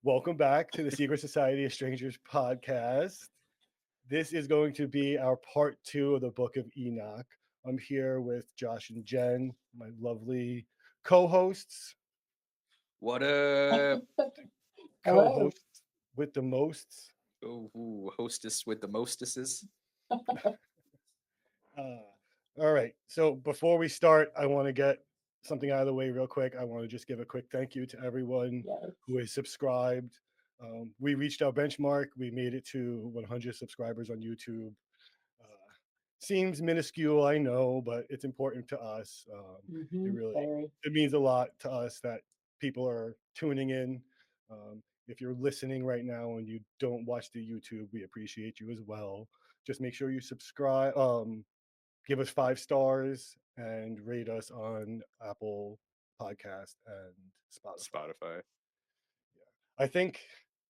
Welcome back to the Secret Society of Strangers podcast. This is going to be our part 2 of the Book of Enoch. I'm here with Josh and Jen, my lovely co-hosts. What up? Co-hosts with the mosts. Oh, hostess with the mostesses. All right. So before we start, I want to get something out of the way real quick. I want to just give a quick thank you to everyone who is subscribed. We reached our benchmark. We made it to 100 subscribers on YouTube. Seems minuscule, I know, but it's important to us. It means a lot to us that people are tuning in. If you're listening right now and you don't watch the YouTube, we appreciate you as well. Just make sure you subscribe. Give us 5 stars and rate us on Apple Podcast and Spotify. I think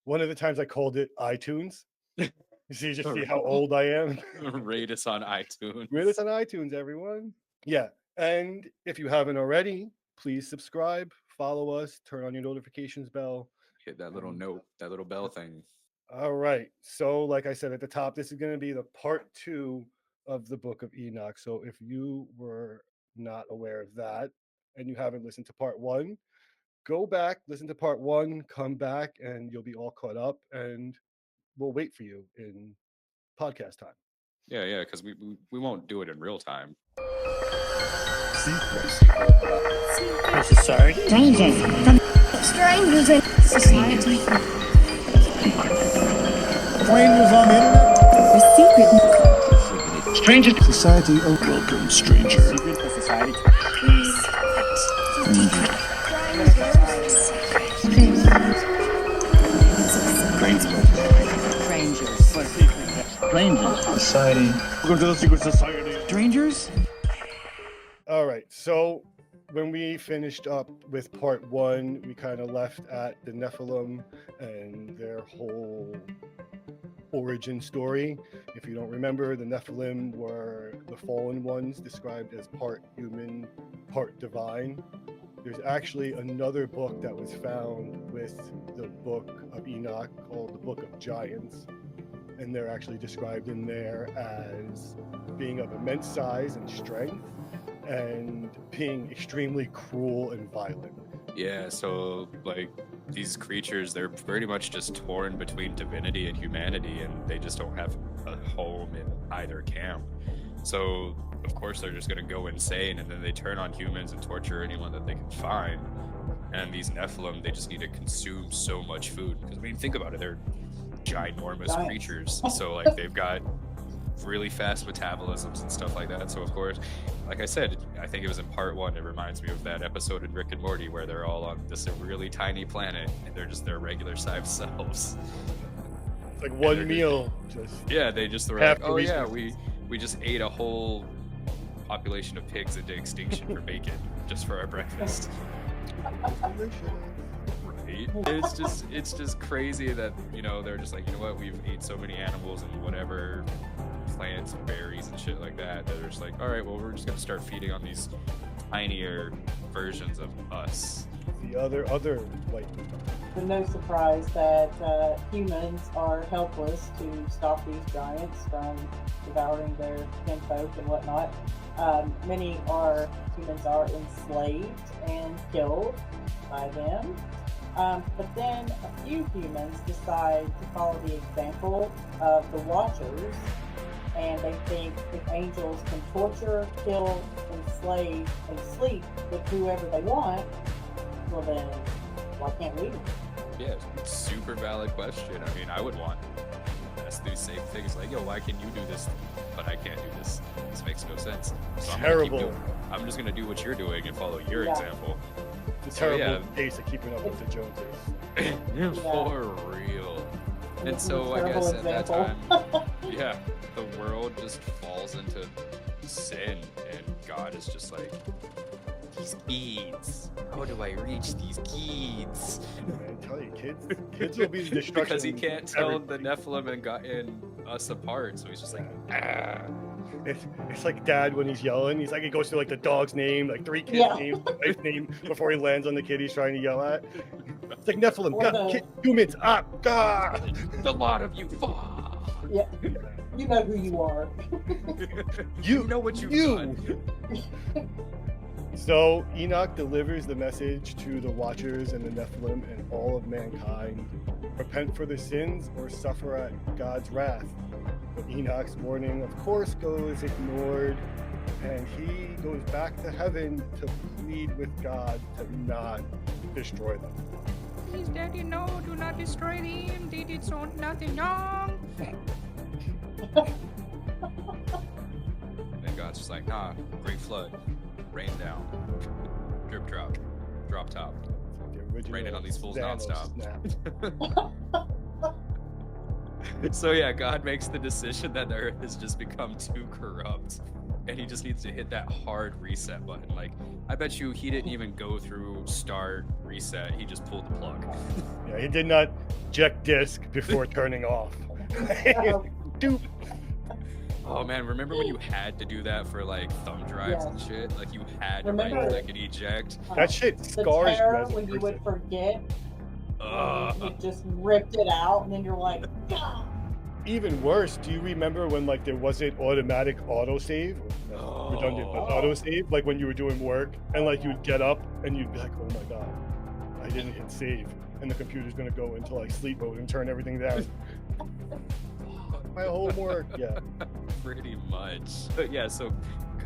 one of the times I called it iTunes. You see how old I am. Rate us on iTunes. Rate us on iTunes, everyone. Yeah, and if you haven't already, please subscribe, follow us, turn on your notifications bell. Hit that little that little bell thing. All right. So, like I said at the top, this is going to be the part 2 of the Book of Enoch. So if you were not aware of that and you haven't listened to part 1, go back, listen to part 1, come back, and you'll be all caught up, and we'll wait for you in podcast time. Yeah, because we won't do it in real time. Society? Strangers in society. Strangers on the internet? The secret. Strangers. Society. Oh, welcome, stranger. Secret society. Strangers. Society. Welcome to the secret society. Strangers? All right. So when we finished up with part 1, we kind of left at the Nephilim and their whole origin story. If you don't remember, the Nephilim were the fallen ones described as part human, part divine. There's actually another book that was found with the Book of Enoch called the Book of Giants. And they're actually described in there as being of immense size and strength and being extremely cruel and violent. Yeah, so like these creatures, they're pretty much just torn between divinity and humanity, and they just don't have a home in either camp. So of course they're just going to go insane, and then they turn on humans and torture anyone that they can find. And these Nephilim, they just need to consume so much food, because I mean, think about it, they're ginormous creatures, so like they've got really fast metabolisms and stuff like that. So of course, like I said, I think it was in part 1, it reminds me of that episode in Rick and Morty where they're all on this really tiny planet and they're just their regular sized selves. It's like one meal. They just were like, oh yeah, we just ate a whole population of pigs into extinction for bacon just for our breakfast. It's just crazy that, you know, they're just like, you know what, we've ate so many animals and whatever plants and berries and shit like that, they're just like, all right, well, we're just gonna start feeding on these tinier versions of us. The other like, no surprise that humans are helpless to stop these giants from devouring their kinfolk and whatnot. Many humans are enslaved and killed by them. But then a few humans decide to follow the example of the Watchers, and they think if angels can torture, kill, enslave, and sleep with whoever they want, well then, why can't we? Yeah, it's a super valid question. I mean, I would want us to do the same things. Like, yo, why can you do this, but I can't do this? This makes no sense. So terrible. I'm just going to do what you're doing and follow your example. It's a terrible case of keeping up with the Joneses. For real. And so I guess at that time, the world just falls into sin, and God is just like, these kids, how do I reach these kids? Man, I tell you, kids will be the destruction. Because he can't tell the Nephilim and us apart, so he's just like, ah. It's like dad when he's yelling. He's like, he goes through like the dog's name, like 3 kids' names, the wife's name before he lands on the kid he's trying to yell at. It's like Nephilim. Or God, the- humans up. God. The lot of you fall. Yeah, you know who you are. You know what you've done. So Enoch delivers the message to the Watchers and the Nephilim and all of mankind. Repent for their sins or suffer at God's wrath. But Enoch's warning, of course, goes ignored, and he goes back to heaven to plead with God to not destroy them. Please, Daddy, no, do not destroy them. They did so nothing wrong. And God's just like, nah, great flood, rain down, drip drop, drop top. The original Raining on these fools Thanos nonstop. snap. So yeah, God makes the decision that the earth has just become too corrupt, and he just needs to hit that hard reset button. Like, I bet you he didn't even go through start, reset, he just pulled the plug. Yeah, he did not check disk before turning off. Doop. Oh man, remember when you had to do that for like thumb drives and shit? Like you had to Remember- right click and eject. That shit The scars you terror as a when you would person. forget, you just ripped it out, and then you're like, God. Even worse, do you remember when like there wasn't automatic autosave? Redundant, but autosave, like when you were doing work and like you would get up and you'd be like, oh my god, I didn't hit save, and the computer's gonna go into like sleep mode and turn everything down. My homework, yeah. Pretty much. But yeah, so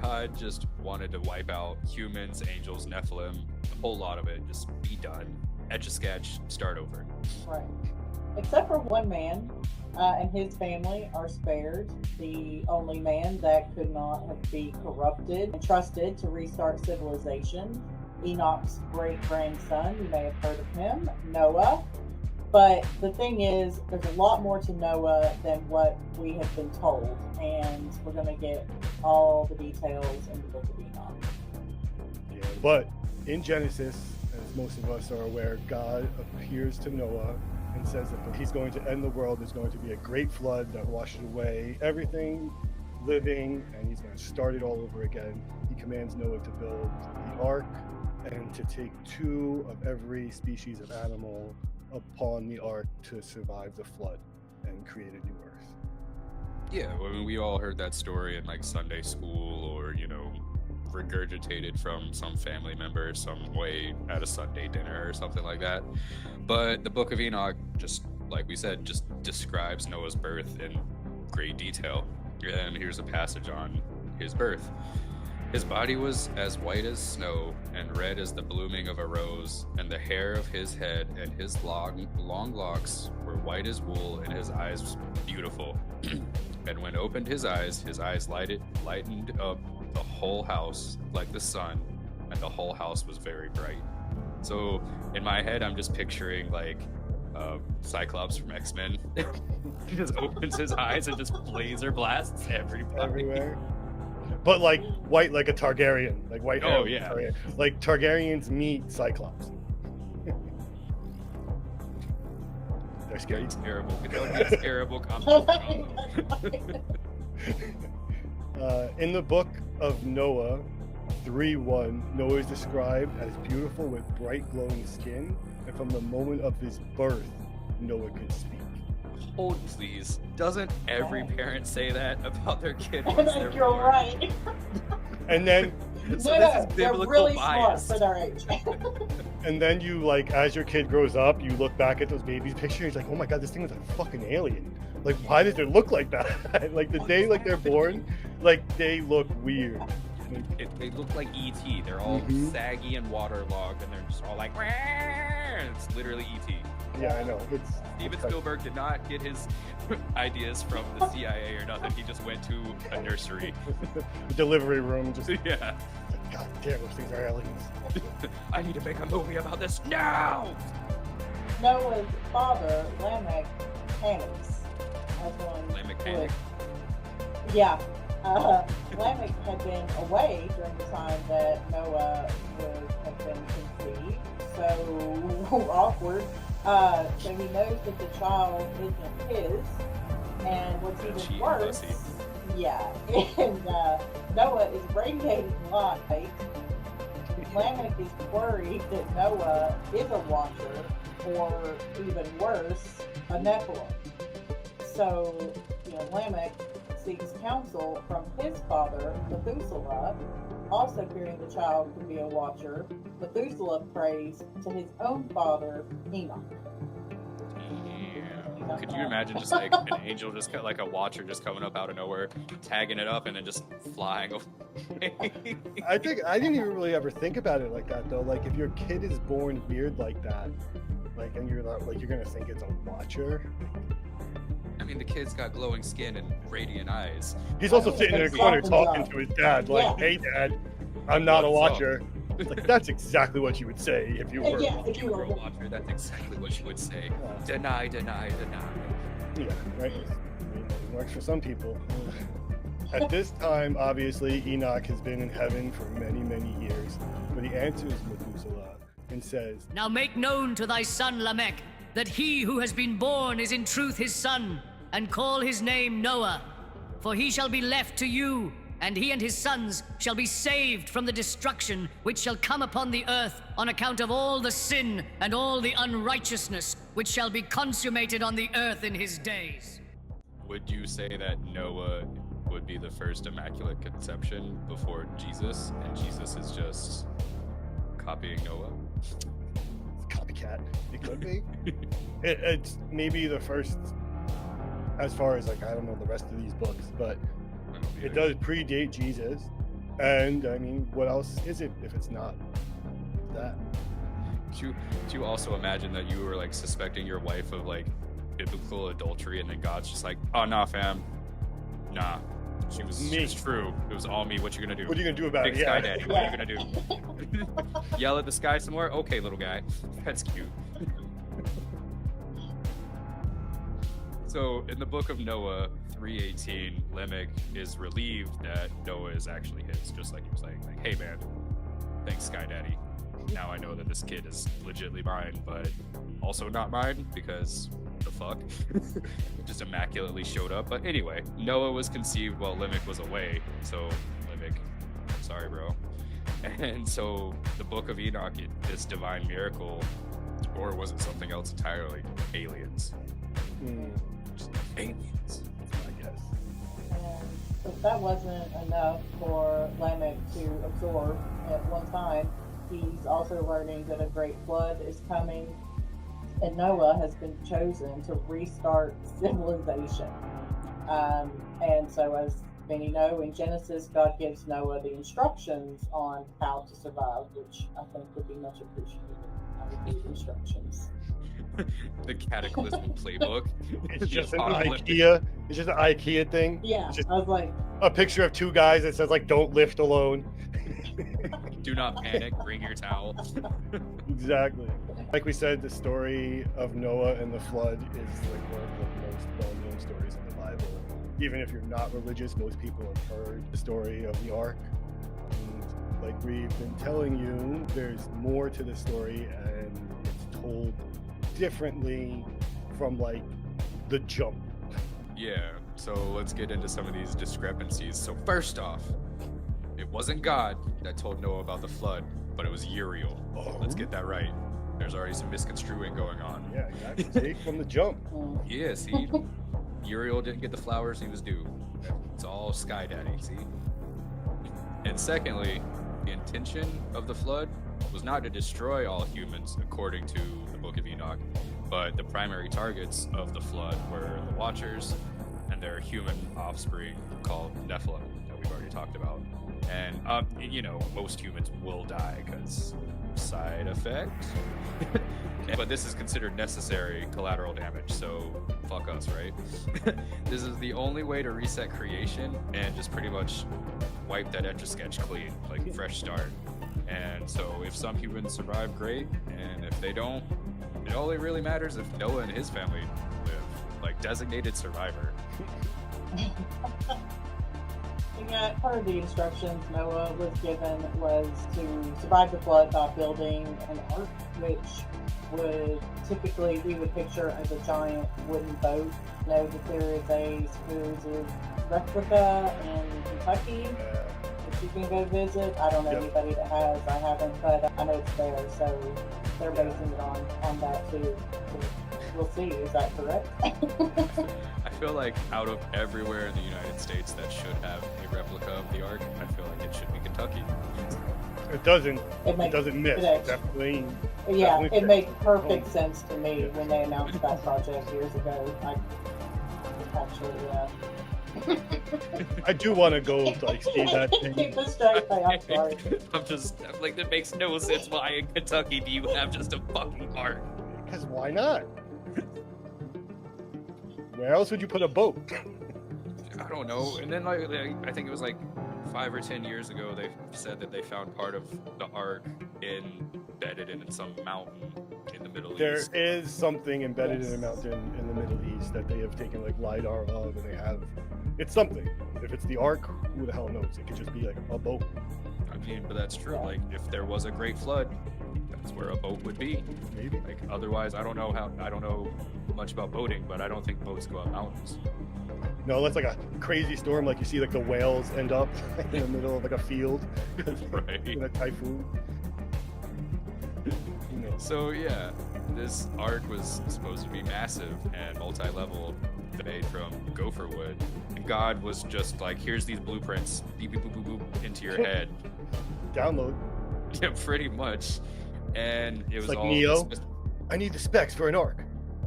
God just wanted to wipe out humans, angels, Nephilim, a whole lot of it, just be done. Etch a sketch, start over. Right. Except for one man and his family are spared. The only man that could not be corrupted and trusted to restart civilization. Enoch's great grandson, you may have heard of him, Noah. But the thing is, there's a lot more to Noah than what we have been told, and we're going to get all the details in the Book of Enoch. Yeah, but in Genesis, as most of us are aware, God appears to Noah and says that he's going to end the world. There's going to be a great flood that washes away everything living, and he's going to start it all over again. He commands Noah to build the ark and to take 2 of every species of animal upon the ark to survive the flood and create a new earth. Yeah, I mean, we all heard that story in like Sunday school, or regurgitated from some family member some way at a Sunday dinner or something like that. But the Book of Enoch, just like we said, just describes Noah's birth in great detail. And here's a passage on his birth. His body was as white as snow and red as the blooming of a rose, and the hair of his head and his long locks were white as wool, and his eyes beautiful. And when opened his eyes lightened up the whole house like the sun, and the whole house was very bright. So in my head, I'm just picturing like Cyclops from X-Men. He just opens his eyes and just laser blasts everybody. Everywhere. But like white, like a Targaryen, like white. Oh, hair, yeah. Targaryen. Like Targaryens meet Cyclops. They're scary. It's terrible. It's terrible combo. In the Book of Noah 3:1, Noah is described as beautiful with bright glowing skin, and from the moment of his birth, Noah could speak. Hold, please. Doesn't every parent say that about their kid? I once think they're you're born? right. And then So No, this is they're biblical really bias. smart for their age. And then you, like, as your kid grows up, you look back at those babies' pictures, like, oh my god, this thing was a fucking alien. Like, why does it look like that? Like, the day, like, they're born, like, they look weird. They look like E.T. They're all saggy and waterlogged, and they're just all like, "Wah!" It's literally E.T. Yeah, I know. Steven Spielberg did not get his ideas from the CIA or nothing. He just went to a nursery. Delivery room, just, Yeah. god damn, those things are aliens. I need to make a movie about this now! Noah's father, Lamech, panics. As one Lamech would. panic? Yeah. Lamech had been away during the time that Noah had been conceived. So awkward. So he knows that the child isn't his. And what's Cheating even worse, pussy. yeah, and Noah is radiating light. Lamech is worried that Noah is a watcher or even worse, a Nephilim. So, Lamech seeks counsel from his father, Methuselah. Also fearing the child could be a watcher, Methuselah prays to his own father, Enoch. Yeah. Could you imagine just like an angel, just like a watcher, just coming up out of nowhere, tagging it up, and then just flying away? I think I didn't even really ever think about it like that though. Like if your kid is born weird like that, like and you're not like you're gonna think it's a watcher. I mean, the kid's got glowing skin and radiant eyes. He's also sitting in a corner talking to his dad, like, "Hey, Dad, I'm not a What's watcher." Like that's exactly what you would say if you were. Yeah, If you were a watcher, that's exactly what you would say. Yeah. Deny, deny, deny. Yeah, right. I mean, it works for some people. At this time, obviously, Enoch has been in heaven for many, many years, but he answers Methuselah and says, Now make known to thy son Lamech that he who has been born is in truth his son, and call his name Noah. For he shall be left to you, and he and his sons shall be saved from the destruction which shall come upon the earth on account of all the sin and all the unrighteousness which shall be consummated on the earth in his days. Would you say that Noah would be the first immaculate conception before Jesus, and Jesus is just copying Noah? "Copycat." It could be. It's maybe the first, as far as like I don't know the rest of these books, but it does predate Jesus. And I mean, what else is it if it's not that? Do you also imagine that you were like suspecting your wife of like biblical adultery, and then God's just like, "Oh nah, fam, nah, she was true. It was all me. What you gonna do? What are you gonna do about Big it? sky daddy. What are you gonna do? Yell at the sky some more? Okay, little guy. That's cute." So in the Book of Noah 3:18, Lamech is relieved that Noah is actually his, just like he was saying, like, "Hey man, thanks Sky Daddy. Now I know that this kid is legitimately mine, but also not mine because the fuck." Just immaculately showed up. But anyway, Noah was conceived while Lamech was away. So Lamech, sorry bro. And so the Book of Enoch, this divine miracle, or was it something else entirely? Aliens. Aliens, I guess. And if that wasn't enough for Lamech to absorb at one time, he's also learning that a great flood is coming, and Noah has been chosen to restart civilization. And so, as many know, in Genesis, God gives Noah the instructions on how to survive, which I think would be much appreciated. I would read instructions. The Cataclysmic playbook. It's just an IKEA. It's just an IKEA thing. Yeah, It's just I was like, a picture of two guys that says like "Don't lift alone." Do not panic. Bring your towel. Exactly. Like we said, the story of Noah and the flood is like one of the most well-known stories in the Bible. Even if you're not religious, most people have heard the story of the ark. And like we've been telling you, there's more to the story, and it's told differently from like the jump. Yeah, so let's get into some of these discrepancies. So first off, it wasn't God that told Noah about the flood, but it was Uriel. Let's get that right. There's already some misconstruing going on. Yeah, exactly. See, from the jump. Yeah, see? Uriel didn't get the flowers he was due. It's all Sky Daddy, see? And secondly, the intention of the flood was not to destroy all humans, according to the Book of Enoch, but the primary targets of the flood were the Watchers and their human offspring called Nephilim that we've already talked about. And, most humans will die because side effect. But this is considered necessary collateral damage, so fuck us, right? This is the only way to reset creation and just pretty much wipe that Etch-a-Sketch clean, like fresh start. And so if some humans survive, great, and if they don't, it only really matters if Noah and his family live, like designated survivor. Yeah, part of the instructions Noah was given was to survive the flood by building an ark, which would typically we would picture as a giant wooden boat. Know that there is a supposed replica in Kentucky that you can go visit. I don't know anybody that has. I haven't, but I know it's there. So they're basing it on that too. So we'll see. Is that correct? I feel like out of everywhere in the United States that should have a replica of the Ark, I feel like it should be Kentucky. It doesn't. It It doesn't miss. it- Definitely. Yeah, definitely it fits. made perfect sense to me when they announced that project years ago. I actually, I do want to go like see that keep thing. the straight face. I'm sorry. I'm like, that makes no sense. Why in Kentucky do you have just a fucking Ark? Because why not? Where else would you put a boat? I don't know. And then like I think it was like 5 or 10 years ago, they said that they found part of the Ark embedded in some mountain in the Middle There East. is something embedded in a Yes. mountain in the Middle East that they have taken like LiDAR of, and they have. It's something. If it's the Ark, who the hell knows? It could just be like a boat. I mean, but that's true. Yeah. Like, if there was a great flood, that's where a boat would be. Maybe. Like, otherwise, I don't know much about boating, but I don't think boats go up mountains. No, that's like a crazy storm. Like you see, like the whales end up in the middle of like a field Right. in a typhoon. Who knows? So yeah, this Ark was supposed to be massive and multi-level, made from gopher wood. And God was just like, here's these blueprints, beep beep boop boop boop, into your head. Download. Yeah, pretty much. And it was like all Neo. dismissed. I need the specs for an Ark.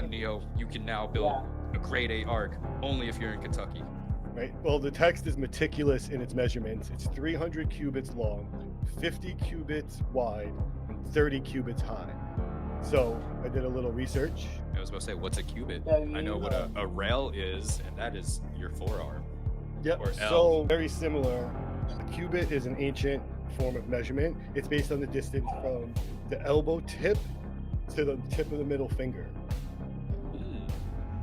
Neo, you can now build a grade A Ark only if you're in Kentucky. Right. Well, the text is meticulous in its measurements. It's 300 cubits long, 50 cubits wide, and 30 cubits high. So I did a little research. I was about to say, what's a cubit? So I know you, what a rail is, and that is your forearm. Yep. Or L. So very similar. A cubit is an ancient form of measurement. It's based on the distance from the elbow tip to the tip of the middle finger.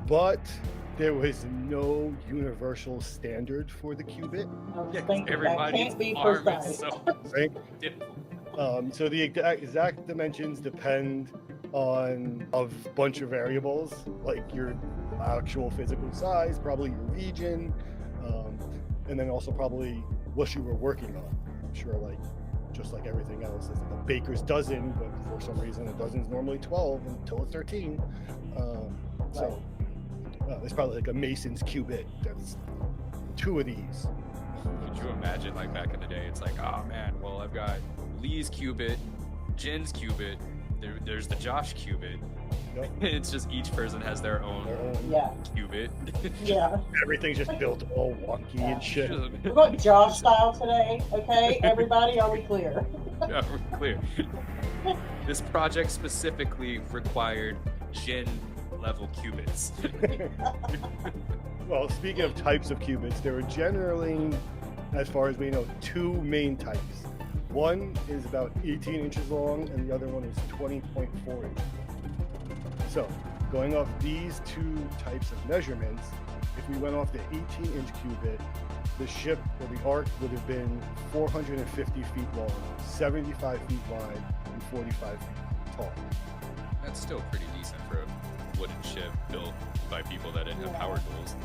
But there was no universal standard for the cubit, I was Yeah, 'cause thinking that everybody's can't be arm is precise. so right? different. So the exact dimensions depend on a bunch of variables, like your actual physical size, probably your region, and then also probably what you were working on. I'm sure, like, just like everything else, it's like a baker's dozen, but for some reason a dozen is normally 12 until it's 13. So there's probably like a mason's cubit that's 2 of these. Could you imagine, like, back in the day, it's like, oh man, well, I've got Lee's cubit, Jen's cubit, there's the Josh cubit. Yep. It's just each person has their own Yeah, cubit. yeah. Everything's just built all wonky and shit. We're going Josh style today, okay? Everybody, are we clear? Yeah, we're clear. This project specifically required Jen level cubits. Well, speaking of types of cubits, there are generally, as far as we know, 2 main types. One is about 18 inches long, and the other one is 20.4 inches. So, going off these 2 types of measurements, if we went off the 18-inch cubit, the ship or the Ark would have been 450 feet long, 75 feet wide, and 45 feet tall. That's still pretty decent for a wooden ship built by people that didn't have power tools.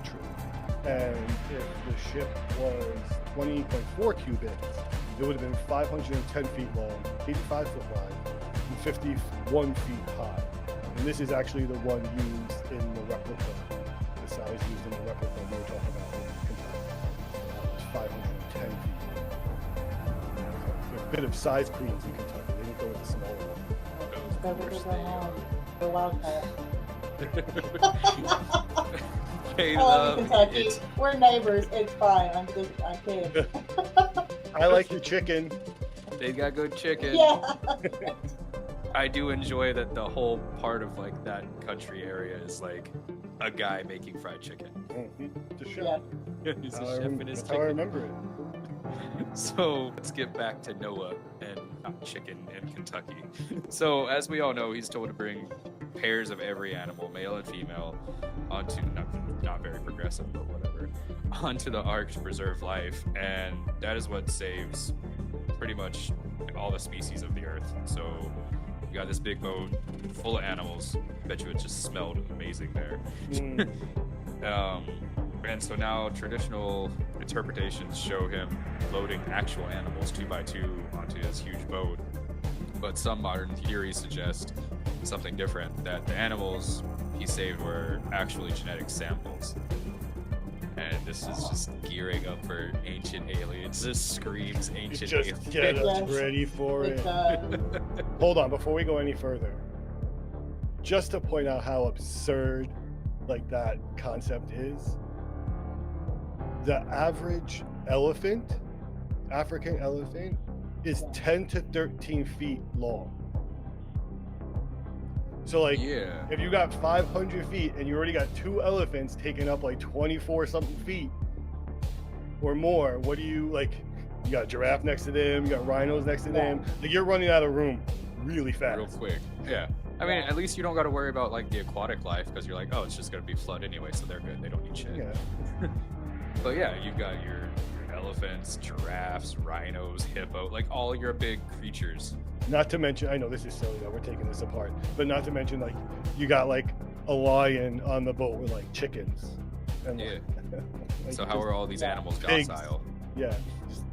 True. And if the ship was 20.4 cubits, it would have been 510 feet long, 85 foot wide, and 51 feet high. And this is actually the one used in the replica, the size used in the replica we were talking about in Kentucky. It's 510 feet. There's a bit of size queens in Kentucky. They didn't go with the smaller one. Go with the Wildcat. They I love you, love Kentucky. it. We're neighbors. It's fine. I'm kidding. I like your chicken. They got good chicken. Yeah. I do enjoy that the whole part of like that country area is like a guy making fried chicken. The ship. Yeah. He's a How I chef rem- in his that's how I chicken. remember it. So let's get back to Noah and chicken in Kentucky. So as we all know, he's told to bring pairs of every animal, male and female, onto not very progressive, but whatever, onto the Ark to preserve life, and that is what saves pretty much all the species of the earth. So you got this big boat full of animals. Bet you it just smelled amazing there. And so now traditional interpretations show him loading actual animals 2 by 2 onto his huge boat. but some modern theories suggest something different, that the animals he saved were actually genetic samples. And this is just gearing up for ancient aliens. This screams ancient Just aliens. get us Yes. ready for It's, it. Hold on, before we go any further, just to point out how absurd like that concept is, the average elephant, African elephant, is 10 to 13 feet long. So like, Yeah. if you got 500 feet and you already got 2 elephants taking up like 24 something feet or more, what do you like? You got a giraffe next to them, you got rhinos next to them. Like, you're running out of room really fast. Real quick. Yeah. I mean, at least you don't got to worry about like the aquatic life, because you're like, oh, it's just gonna be flood anyway, so they're good. They don't need shit. Yeah. But yeah, you've got your elephants, giraffes, rhinos, hippo, like all your big creatures. Not to mention, I know this is silly that we're taking this apart, but not to mention, like, you got like a lion on the boat with like chickens. And, Yeah. like, So how just- are all these animals pigs. docile? Yeah. just-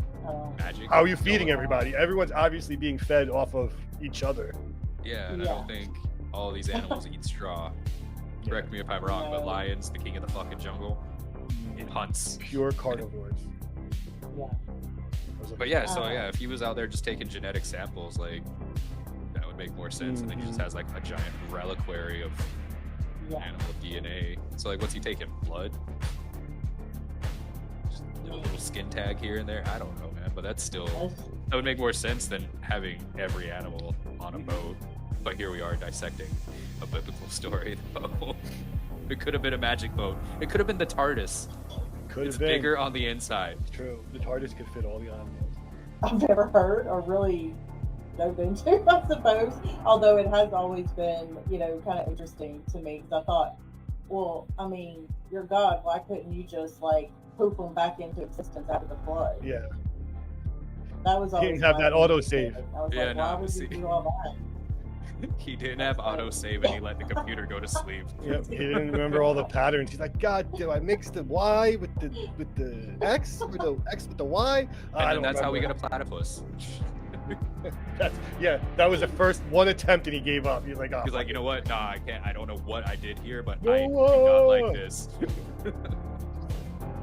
Magic? How are you feeding No. everybody? Everyone's obviously being fed off of each other. Yeah, and I Yeah. don't think all these animals eat straw. Correct me if I'm wrong, but No. lions, the king of the fucking jungle, it hunts. Pure carnivores. Yeah. But yeah, so yeah, if he was out there just taking genetic samples, like, that would make more sense. And then he just has like a giant reliquary of Yeah. animal DNA. So like, what's he taking? Blood? Just a little skin tag here and there? I don't know, man. But that's still, that would make more sense than having every animal on a boat. But here we are dissecting a biblical story, though. It could have been a magic boat. It could have been the TARDIS. Could It's have been. bigger on the inside. True. The TARDIS could fit all the animals. I've never heard or really dove into, I suppose. Although it has always been, kind of interesting to me. 'Cause I thought, well, I mean, you're God. Why couldn't you just like poop them back into existence after the flood? Yeah. That was always didn't have my that autosave. I was Yeah, like, no, why would see. you do all that? He didn't have autosave and he let the computer go to sleep. Yep. He didn't remember all the patterns. He's like, God, do I mix the Y with the X or the X with the Y? I And then don't that's how we get remember. a platypus. That was the first one attempt and he gave up. He's like, oh, He's like, you know what? Nah, I can't. I don't know what I did here, but Whoa, I do whoa, not whoa. like this.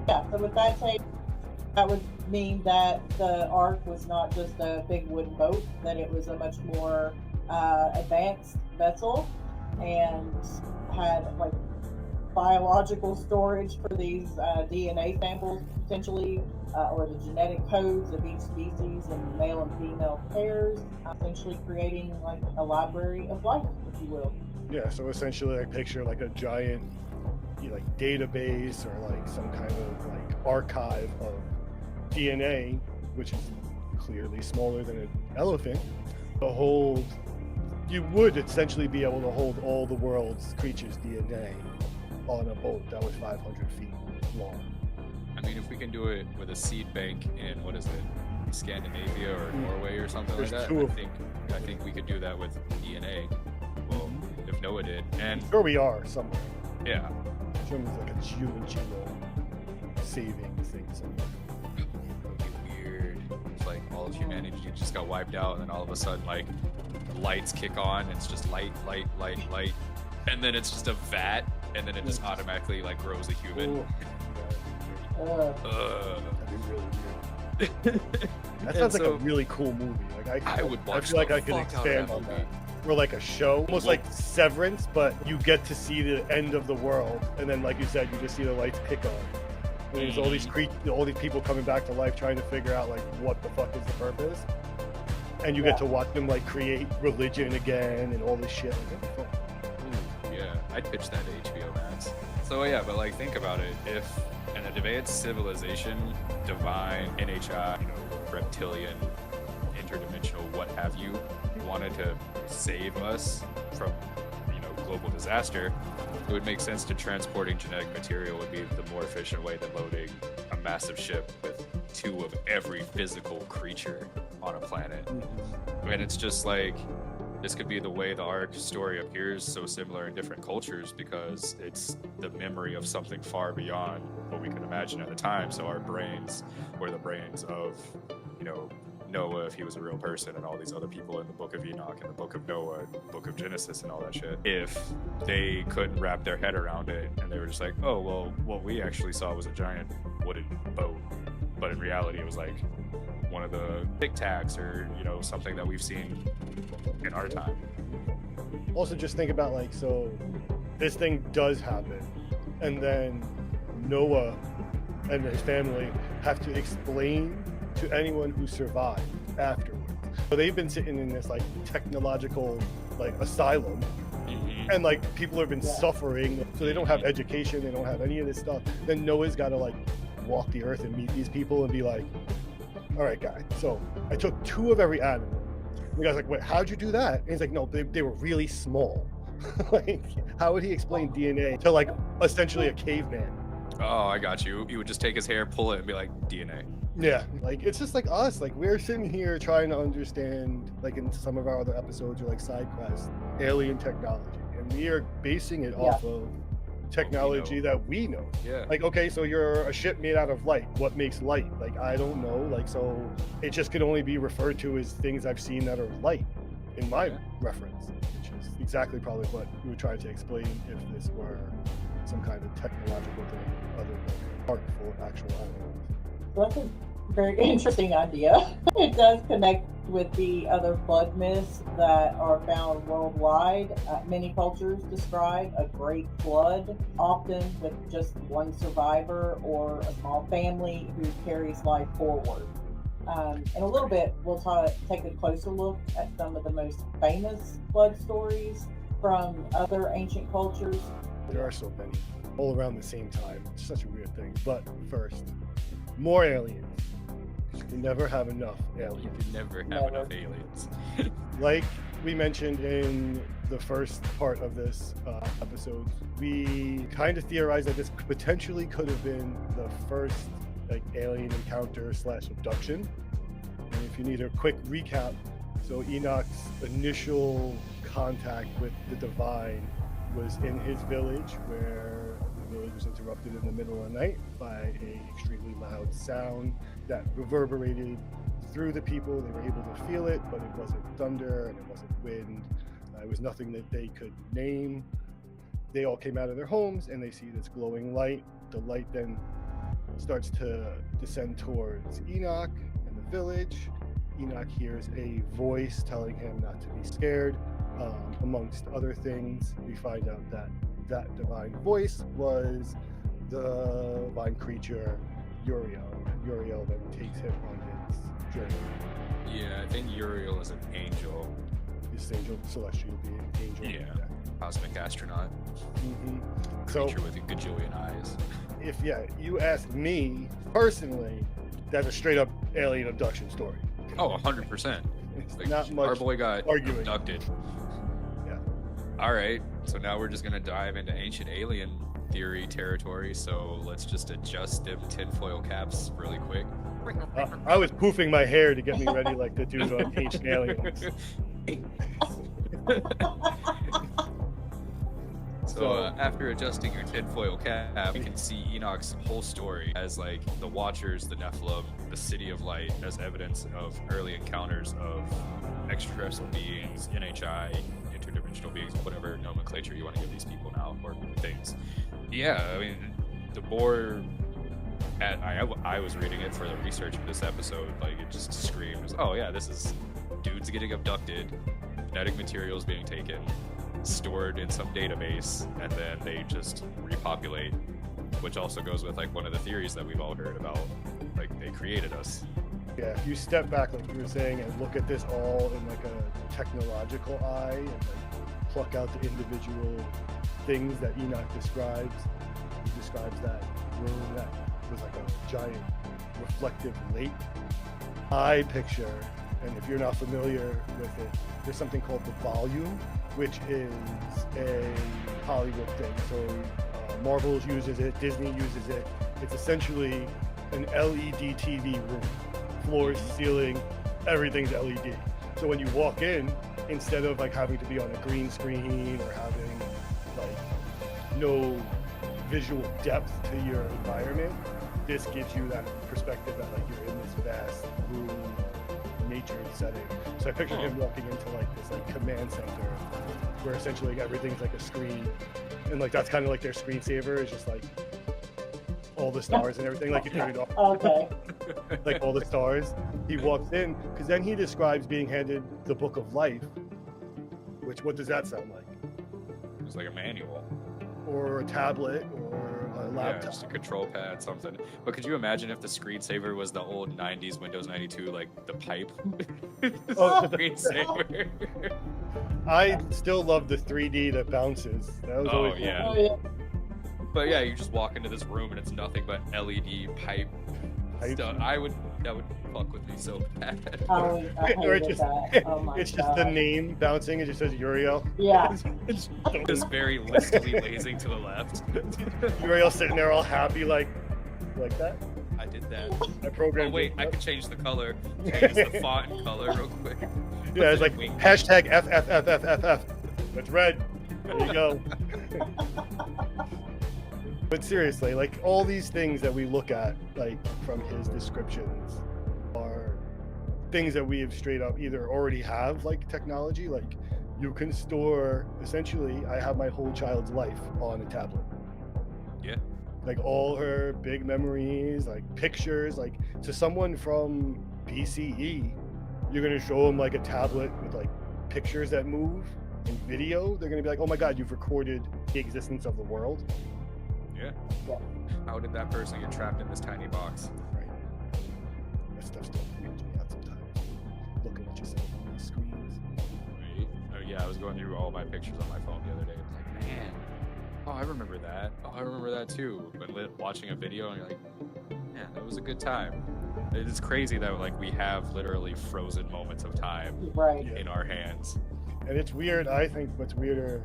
Yeah, so with that take, that would mean that the Ark was not just a big wooden boat, that it was a much more advanced vessel and had like biological storage for these DNA samples potentially, or the genetic codes of each species and male and female pairs, essentially creating like a library of life, if you will. Yeah, so essentially, I picture like a giant, like database or like some kind of like archive of DNA, which is clearly smaller than an elephant. You would essentially be able to hold all the world's creatures' DNA on a boat that was 500 feet long. I mean, if we can do it with a seed bank in, what is it, Scandinavia or Norway or something There's like that, two of I think we could do that with DNA. Well, if Noah did, and Sure, we are somewhere. yeah, Sure, there's like a human genome saving thing somewhere. that would be weird. It's like all of humanity just got wiped out, and then all of a sudden, like, lights kick on. It's just light, and then it's just a vat, and then it just automatically like grows a human. Ooh. Ugh. That'd be really weird. That And sounds like a so- really cool movie. Like I would watch I feel like the I could fuck out of expand that on movie. that. Or like a show, almost like Severance, but you get to see the end of the world, and then, like you said, you just see the lights kick on. And there's all these all these people coming back to life, trying to figure out like what the fuck is the purpose. And you get to watch them like create religion again and all this shit. Like, that'd be fun. Ooh, yeah, I'd pitch that to HBO Max. So yeah, but like think about it. If an advanced civilization, divine, NHI, reptilian, interdimensional, what have you, wanted to save us from, global disaster, it would make sense to transporting genetic material would be the more efficient way than loading a massive ship with 2 of every physical creature on a planet. And it's just like, this could be the way the Ark story appears so similar in different cultures, because it's the memory of something far beyond what we could imagine at the time. So our brains were the brains of, Noah if he was a real person, and all these other people in the Book of Enoch and the Book of Noah and the Book of Genesis and all that shit, if they couldn't wrap their head around it and they were just like, oh, well, what we actually saw was a giant wooden boat, but in reality it was like one of the Tic Tacs or, you know, something that we've seen in our time. Also, just think about, like, so this thing does happen, and then Noah and his family have to explain to anyone who survived afterwards. So they've been sitting in this, like, technological, like, asylum, and, like, people have been suffering, so they don't have education, they don't have any of this stuff. Then Noah's got to, like, walk the earth and meet these people and be like, all right, guy, so I took 2 of every animal. And the guy's like, wait, how'd you do that? And he's like, no, they were really small. Like, how would he explain DNA to, like, essentially a caveman? Oh, I got you. He would just take his hair, pull it, and be like, DNA. Yeah, like, it's just like us. Like, we're sitting here trying to understand, like, in some of our other episodes or, like, side quests, alien technology. And we are basing it off of technology that we know. Yeah. Like, okay, so you're a ship made out of light. What makes light? Like, I don't know. Like, so it just can only be referred to as things I've seen that are light in my reference, which is exactly probably what we would try to explain if this were some kind of technological thing other than an ark full of actual animals. That's a very interesting idea. It does connect with the other flood myths that are found worldwide. Many cultures describe a great flood, often with just one survivor or a small family who carries life forward. In a little bit, we'll take a closer look at some of the most famous flood stories from other ancient cultures. There are so many, all around the same time. It's such a weird thing. But first, more aliens. You can never have enough aliens. You can never have enough aliens. Like we mentioned in the first part of this episode, we kind of theorized that this potentially could have been the first, like, alien encounter / abduction. And if you need a quick recap, so Enoch's initial contact with the divine was in his village, where the village was interrupted in the middle of the night by an extremely loud sound that reverberated through the people. They were able to feel it, but it wasn't thunder and it wasn't wind. It was nothing that they could name. They all came out of their homes and they see this glowing light. The light then starts to descend towards Enoch and the village. Enoch hears a voice telling him not to be scared. Amongst other things, we find out that that divine voice was the divine creature Uriel. Uriel then takes him on his journey. Yeah, I think Uriel is an angel. This angel, celestial being, angel. Yeah. Cosmic astronaut. So, Creature with a gajillion eyes. if you ask me personally, that's a straight up alien abduction story. Oh, 100%. It's Like, not much our boy got arguing. abducted. Yeah. All right, so now we're just gonna dive into ancient alien theory territory. So let's just adjust them tinfoil caps really quick. I was poofing my hair to get me ready like the dude on Ancient Aliens. So after adjusting your tinfoil cap, you can see Enoch's whole story as, like, the Watchers, the Nephilim, the City of Light, as evidence of early encounters of extraterrestrial beings, NHI, interdimensional beings, whatever nomenclature you want to give these people now, or things. Yeah, I mean, the more I was reading it for the research of this episode, like, it just screams, oh yeah, this is dudes getting abducted, genetic materials being taken, stored in some database, and then they just repopulate, which also goes with, like, one of the theories that we've all heard about, like, they created us. Yeah, if you step back, like you were saying, and look at this all in, like, a technological eye, and, like, pluck out the individual things that Enoch describes. He describes that room that was like a giant reflective lake. I picture, and if you're not familiar with it, there's something called the volume, which is a Hollywood thing. So Marvel uses it, Disney uses it. It's essentially an LED TV room. Floors, ceiling, everything's LED. So when you walk in, instead of, like, having to be on a green screen or having, like, no visual depth to your environment, this gives you that perspective that, like, you're in this vast room nature setting. So I pictured him walking into like this like command center where essentially like, everything's like a screen, and like that's kind of like their screensaver is just like all the stars and everything. Like you turn it off, Okay. like all the stars. He walks in because then he describes being handed the Book of Life, which what does that sound like? It's like a manual. Or a tablet or a Yeah, laptop. just a control pad, something. But could you imagine if the screensaver was the old 90s Windows 92, like the pipe? Oh. Screensaver. I still love the 3D that bounces. That was Oh, always yeah. Oh, yeah. But yeah, you just walk into this room and it's nothing but LED pipe stuff. That would fuck with me so bad. I Or hated it's just, that. Oh my it's God. just the name bouncing. It just says Uriel. Yeah. It's Just very listily lazing to the left. Uriel sitting there all happy, like that. I did that. I Oh programmed. wait, it. I could change the color. Change the font and color real quick. Yeah, it's like Wink. hashtag FFFFFF. It's red. There you go. But seriously, like all these things that we look at, like from his descriptions, are things that we have straight up either already have, like technology, like you can store, essentially, I have my whole child's life on a tablet. Yeah. Like all her big memories, like pictures, like to someone from BCE, you're gonna show them like a tablet with like pictures that move and video. They're gonna be like, oh my God, you've recorded the existence of the world. Yeah. How did that person get trapped in this tiny box? Right. That stuff still freaks me out sometimes. Looking at yourself on these screens. Right? Oh yeah, I was going through all my pictures on my phone the other day. I was like, man, oh I remember that. Oh I remember that too. But watching a video and you're like, yeah, that was a good time. It's crazy that like we have literally frozen moments of time Right. in our hands. And it's weird. I think what's weirder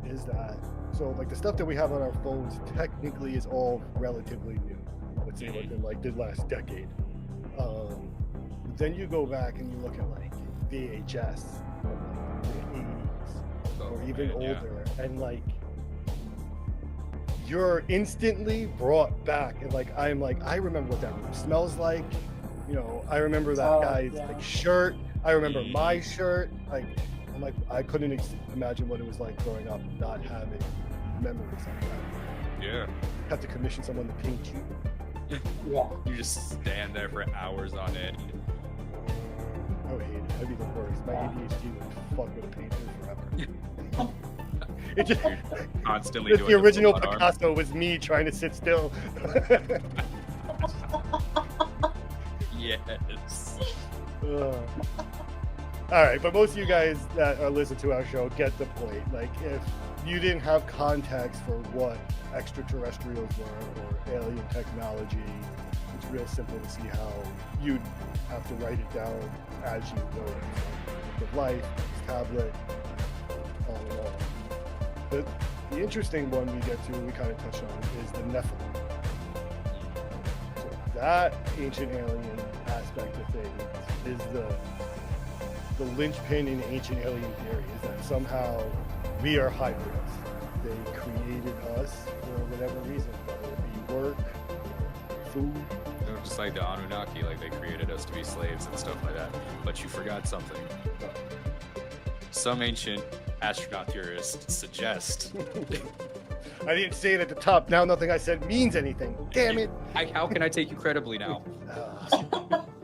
is that, so like the stuff that we have on our phones technically is all relatively new. Let's say within like the last decade. Then you go back and you look at like VHS from like the 80s or even man, yeah. older, and like you're instantly brought back, and like I remember what that room smells like. You know, I remember that Oh, guy's yeah. like shirt. I remember my shirt. Like I'm like I couldn't imagine what it was like growing up not having memories like that. Yeah. Have to commission someone to paint you. Yeah. You just stand there for hours on end. I would hate it. That'd be the worst. My ADHD would fuck with a painter forever. It just, Constantly if doing the original robot arm. Picasso was me trying to sit still. Yes. All right, but most of you guys that are listening to our show get the point. Like, if you didn't have context for what extraterrestrials were or alien technology, it's real simple to see how you'd have to write it down as you know it. The life, tablet, all in all. But the interesting one we get to, we kind of touched on, is the Nephilim. So that ancient alien aspect of things is the linchpin in ancient alien theory, is that somehow we are hybrids. They created us for whatever reason, whether it be work, food. You know, just like the Anunnaki, like they created us to be slaves and stuff like that. But you forgot something. Some ancient astronaut theorists suggest. I didn't say it at the top. Now nothing I said means anything. Damn it. How can I take you credibly now?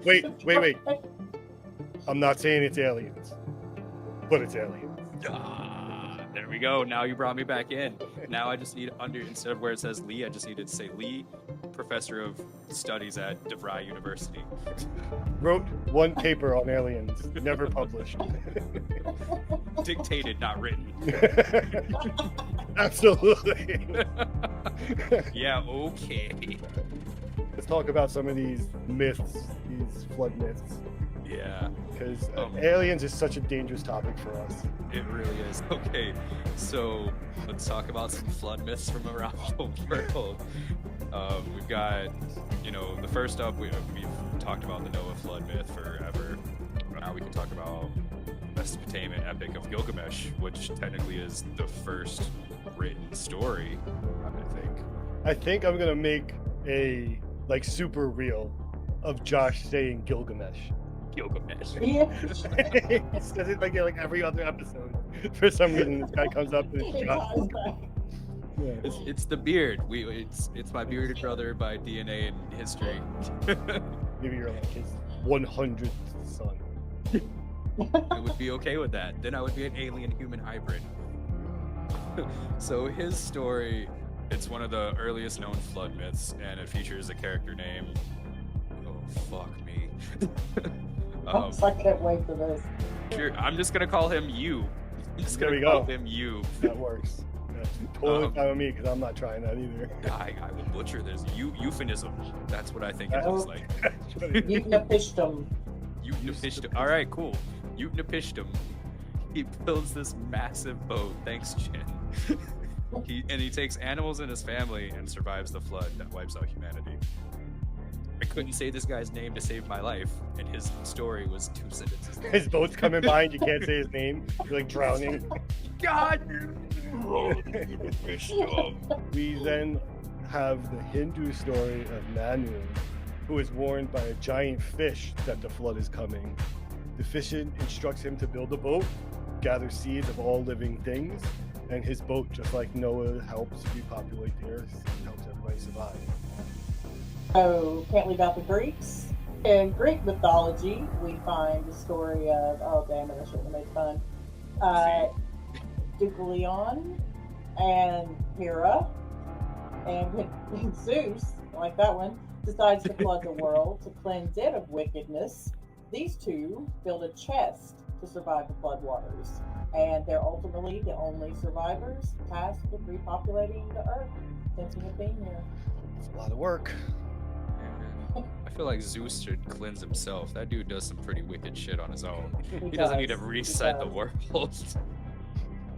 Wait. I'm not saying it's aliens, but it's aliens. There we go. Now you brought me back in. Now I just need instead of where it says Lee, I just needed to say Lee, professor of studies at DeVry University. Wrote one paper on aliens, never published. Dictated, not written. Absolutely. Yeah, okay. Let's talk about some of these myths, these flood myths, Yeah, because aliens is such a dangerous topic for us. it really is. Okay, so let's talk about some flood myths from around the world. We've got, the first up, we've talked about the Noah flood myth forever. Now we can talk about Mesopotamian epic of Gilgamesh, which technically is the first written story, I think. I think I'm gonna make a super reel of Josh saying Gilgamesh. Gilgamesh. Yeah. It says it like every other episode. For some reason, this guy comes up and It it's shot. ties back. Yeah. It's the beard. It's my bearded brother by DNA and history. Maybe you're like his 100th son. I would be okay with that. Then I would be an alien-human hybrid. So his story, it's one of the earliest known flood myths, and it features a character named... Oh, fuck me. I can't wait for this. Sure, I'm just gonna call him you. I'm just There gonna we call go. him you. That works. That's totally fine with me because I'm not trying that either. I will butcher this. Euphemism. That's what I think it looks like. Euphemism. Utnapishtim. All right, cool. Utnapishtim. He builds this massive boat. Thanks, Jin. He takes animals and his family and survives the flood that wipes out humanity. I couldn't say this guy's name to save my life, and his story was 2 sentences. His boat's coming by and you can't say his name. You're like drowning. God! We then have the Hindu story of Manu, who is warned by a giant fish that the flood is coming. The fish instructs him to build a boat, gather seeds of all living things, and his boat, just like Noah, helps repopulate the earth and helps everybody survive. So, can't leave out the Greeks. In Greek mythology, we find the story of, oh damn it, I shouldn't have made fun. Deucalion and Hera, and when Zeus, like that one, decides to flood the world to cleanse it of wickedness, these two build a chest to survive the floodwaters. And they're ultimately the only survivors tasked with repopulating the earth. Sensing a theme here. It's a lot of work. I feel like Zeus should cleanse himself. That dude does some pretty wicked shit on his own. He He doesn't need to does. reset the does. world.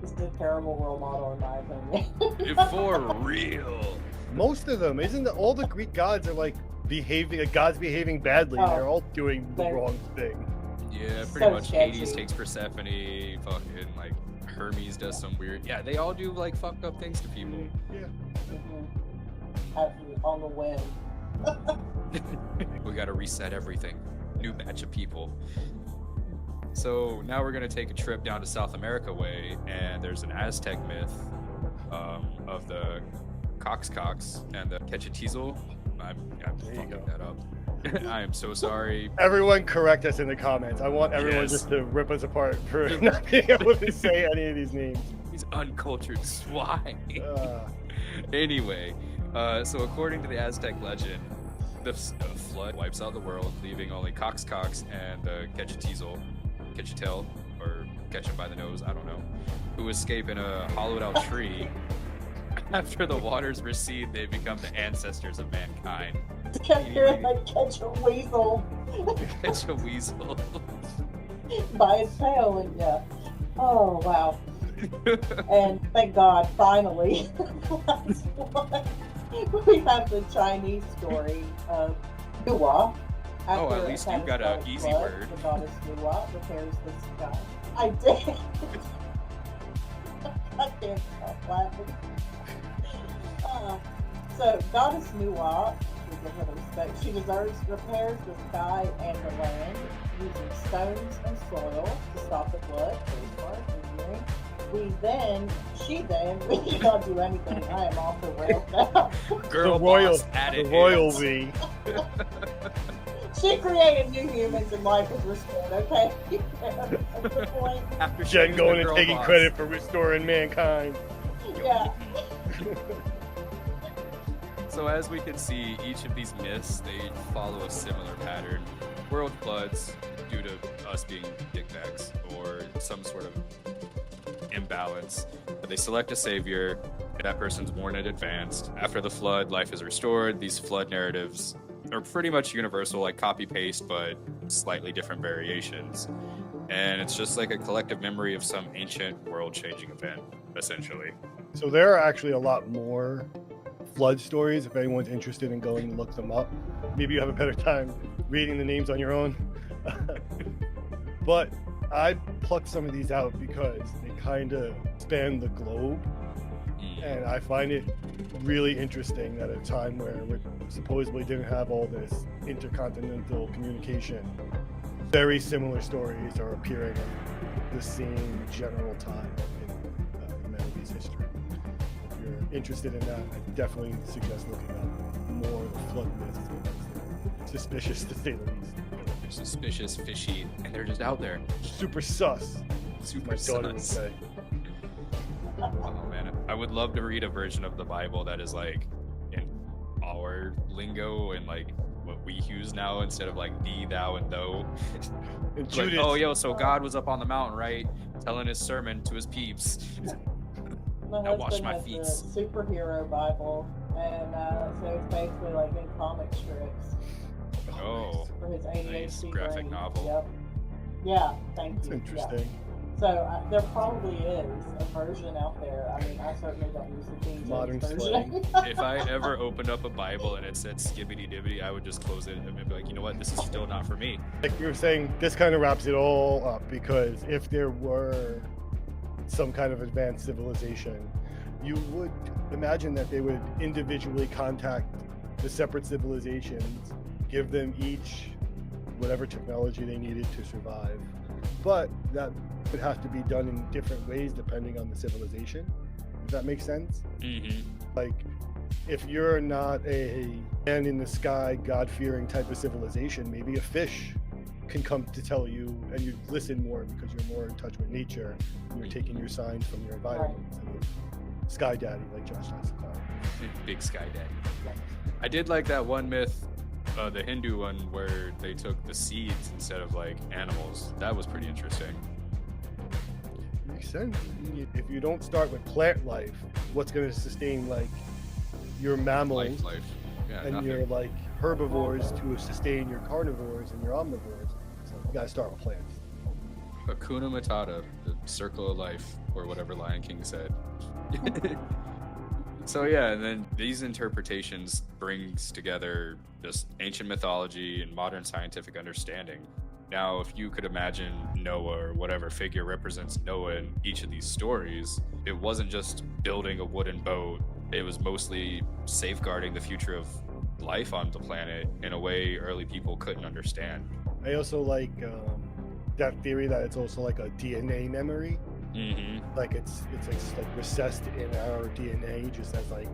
This is a terrible role model, in my opinion. For real. Most of them, isn't it? All the Greek gods are like gods behaving badly. Oh, They're all doing the they're- wrong thing. Yeah, So pretty much. sketchy. Hades takes Persephone. Fucking like Hermes does some weird. Yeah, they all do like fucked up things to people. Yeah. On the whim. We gotta reset everything. New batch of people. So now we're gonna take a trip down to South America way, and there's an Aztec myth of the Cox and the Quetzalcoatl. I'm There you fucking go. that up. I am so sorry. Everyone correct us in the comments. I want everyone Yes. just to rip us apart for not being able to say any of these names. These uncultured swine. Uh, Anyway, so according to the Aztec legend, the flood wipes out the world, leaving only Cox and the Quetzalcoatl, or catch him by the nose, I don't know, who escape in a hollowed out tree. After the waters recede, they become the ancestors of mankind. Catch a weasel Catch a weasel. by his tail, and yeah. Oh wow. And thank God, finally, last one, we have the Chinese story of Nuwa. Oh, at After least you got a catastrophic easy flood, word. The goddess Nuwa repairs the sky. I did. I can't stop laughing. So, goddess Nuwa, with the head of respect, she repairs the sky and the land using stones and soil to stop the flood. Very smart, engineering. We cannot do anything. I am off the rails now. Girl the royal, boss at the it. royal we. She created new humans and life was restored, okay? That's the point. After she Jen was going the and girl taking boss. credit for restoring mankind. Yeah. So as we can see, each of these myths, they follow a similar pattern. World floods due to us being dickbags or some sort of imbalance. But they select a savior, that person's warned in advance. After the flood, life is restored. These flood narratives are pretty much universal, like copy-paste, but slightly different variations. And it's just like a collective memory of some ancient world-changing event, essentially. So there are actually a lot more flood stories if anyone's interested in going to look them up. Maybe you have a better time reading the names on your own. But I plucked some of these out because they kind of span the globe, and I find it really interesting at a time where we supposedly didn't have all this intercontinental communication. very similar stories are appearing at the same general time in humanity's history. If you're interested in that, I definitely suggest looking up more of the flood myths, because they're suspicious to say the least. They're suspicious, fishy, and they're just out there. Super sus, Super my daughter would sus. say. Oh man, I would love to read a version of the Bible that is like in our lingo and like what we use now, instead of like thee, thou, and thou. And Like, Judas, oh, yo, so God was up on the mountain, right? Telling his sermon to his peeps. My I wash husband my has feet. a superhero Bible, and so it's basically like in comic strips Oh, for his ADHD nice graphic brain. novel. Yep. Yeah, thank that's you. interesting. Yeah. So there probably is a version out there. I mean, I certainly don't use the King James Modern version. slang. If I ever opened up a Bible and it said skibbity dibbity, I would just close it and be like, you know what, this is still not for me. Like you were saying, this kind of wraps it all up, because if there were some kind of advanced civilization, you would imagine that they would individually contact the separate civilizations, give them each whatever technology they needed to survive. But that would have to be done in different ways depending on the civilization, if that makes sense. Mm-hmm. Like, if you're not a man in the sky, God-fearing type of civilization, maybe a fish can come to tell you, and you listen more because you're more in touch with nature, and you're taking your signs from your environment. Sky Daddy, like Josh likes to call it. Big Sky Daddy. I did like that one myth, the Hindu one, where they took the seeds instead of like animals. That was pretty interesting. Makes sense. If you don't start with plant life, what's going to sustain like your mammals Life. Yeah, and nothing. your like herbivores to sustain your carnivores and your omnivores? So you got to start with plants. Hakuna Matata, the circle of life, or whatever Lion King said. So yeah, and then these interpretations brings together just ancient mythology and modern scientific understanding. Now, if you could imagine Noah or whatever figure represents Noah in each of these stories, it wasn't just building a wooden boat. It was mostly safeguarding the future of life on the planet in a way early people couldn't understand. I also like that theory that it's also like a DNA memory. Mm-hmm. Like it's like recessed in our DNA, just as like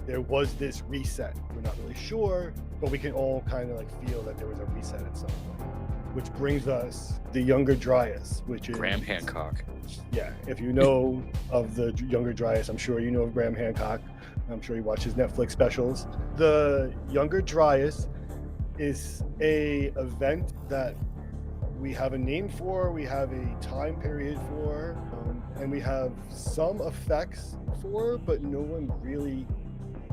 there was this reset. We're not really sure, but we can all kind of like feel that there was a reset at some point. Which brings us the Younger Dryas, which is Graham Hancock. Yeah, if you know of the Younger Dryas, I'm sure you know of Graham Hancock. I'm sure you watch his Netflix specials. The Younger Dryas is a event that we have a name for, we have a time period for, and we have some effects for, but no one really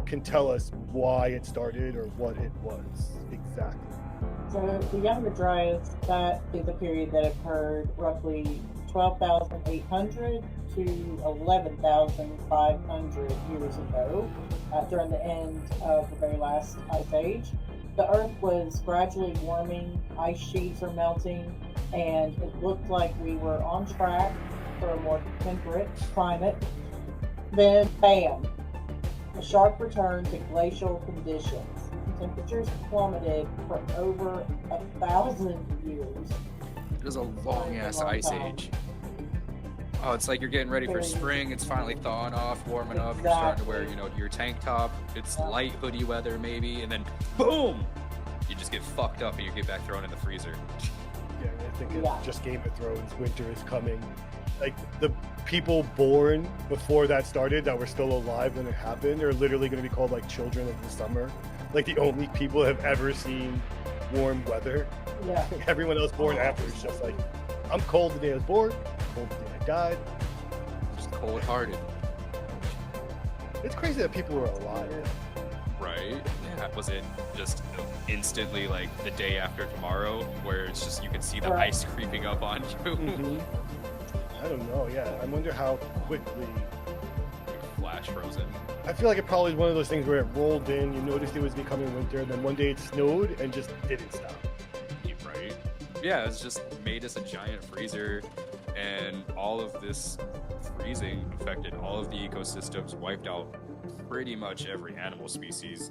can tell us why it started or what it was exactly. So the Younger Dryas, that is a period that occurred roughly 12,800 to 11,500 years ago, during the end of the very last ice age. The Earth was gradually warming, ice sheets are melting, and it looked like we were on track for a more temperate climate. Then, bam, a sharp return to glacial conditions. Temperatures plummeted for over 1,000 years. It was a long ass ice age. Oh, it's like you're getting ready for spring. It's finally thawing off, warming up. You're starting to wear, your tank top. It's light hoodie weather maybe, and then boom, you just get fucked up and you get back thrown in the freezer. Yeah, I think it's just Game of Thrones. Winter is coming. Like the people born before that started that were still alive when it happened are literally going to be called like children of the summer. Like the only people have ever seen warm weather. Yeah. Everyone else born after is just like, I'm cold the day I was born, cold the day I died. Just cold-hearted. It's crazy that people were alive. Right? Yeah. Was it just instantly like the day after tomorrow, where it's just you can see the ice creeping up on you? Mm-hmm. I don't know. Yeah, I wonder how quickly. Flash frozen. I feel like it probably was one of those things where it rolled in, you noticed it was becoming winter, and then one day it snowed and just didn't stop. Right? Yeah, it's just made us a giant freezer, and all of this freezing affected all of the ecosystems, wiped out pretty much every animal species,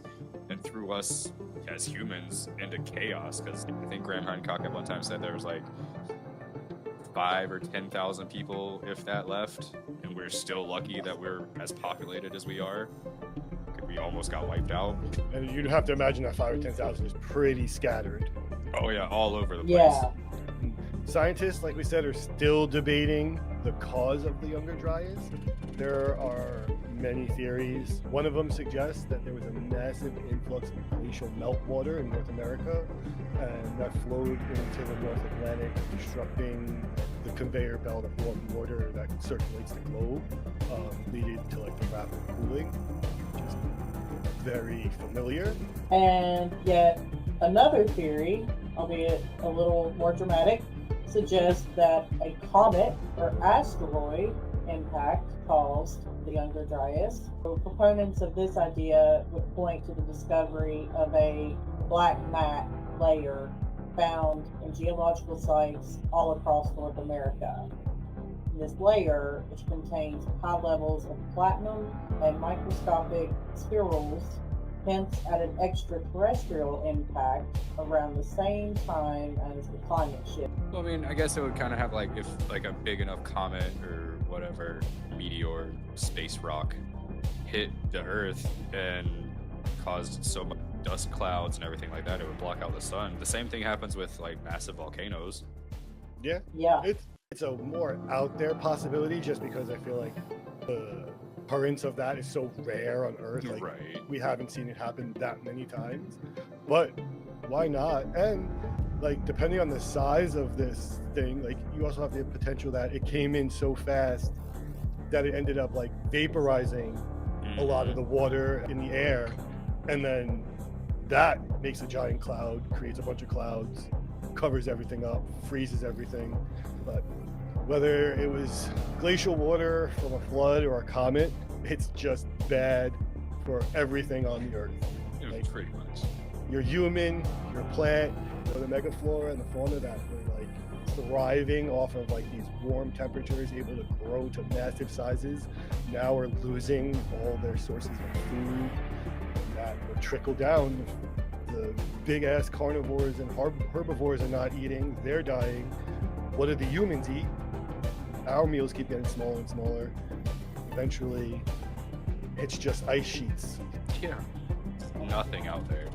and threw us as humans into chaos. Because I think Graham Hancock at one time said there was like 5 or 10,000 people, if that, left, and we're still lucky that we're as populated as we are. We almost got wiped out. And you'd have to imagine that 5 or 10,000 is pretty scattered. Oh yeah, all over the place. Yeah. Scientists, like we said, are still debating the cause of the Younger Dryas. There are many theories. One of them suggests that there was a massive influx of glacial meltwater in North America, and that flowed into the North Atlantic, disrupting the conveyor belt of warm water that circulates the globe, leading to like the rapid cooling, which is very familiar. And yet another theory, albeit a little more dramatic, suggests that a comet or asteroid impact caused the Younger Dryas. So proponents of this idea would point to the discovery of a black mat layer found in geological sites all across North America. This layer, which contains high levels of platinum and microscopic spherules, hints at an extraterrestrial impact around the same time as the climate shift. Well, I mean, I guess it would kind of have like, if like a big enough comet or whatever meteor space rock hit the Earth and caused so much dust clouds and everything like that, it would block out the sun. The same thing happens with like massive volcanoes. Yeah. It's a more out there possibility, just because I feel like the occurrence of that is so rare on Earth. Like, Right. we haven't seen it happen that many times. But why not? And like, depending on the size of this thing, like, you also have the potential that it came in so fast that it ended up like vaporizing a lot of the water in the air, and then that makes a giant cloud, creates a bunch of clouds, covers everything up, freezes everything. But whether it was glacial water from a flood or a comet, it's just bad for everything on the Earth. Like, Pretty much. your human, your plant, the megaflora and the fauna that were like thriving off of like these warm temperatures, able to grow to massive sizes, now are losing all their sources of food. And that will trickle down. The big ass carnivores and herbivores are not eating, they're dying. What do the humans eat? Our meals keep getting smaller and smaller. Eventually, it's just ice sheets. Yeah. Nothing out there.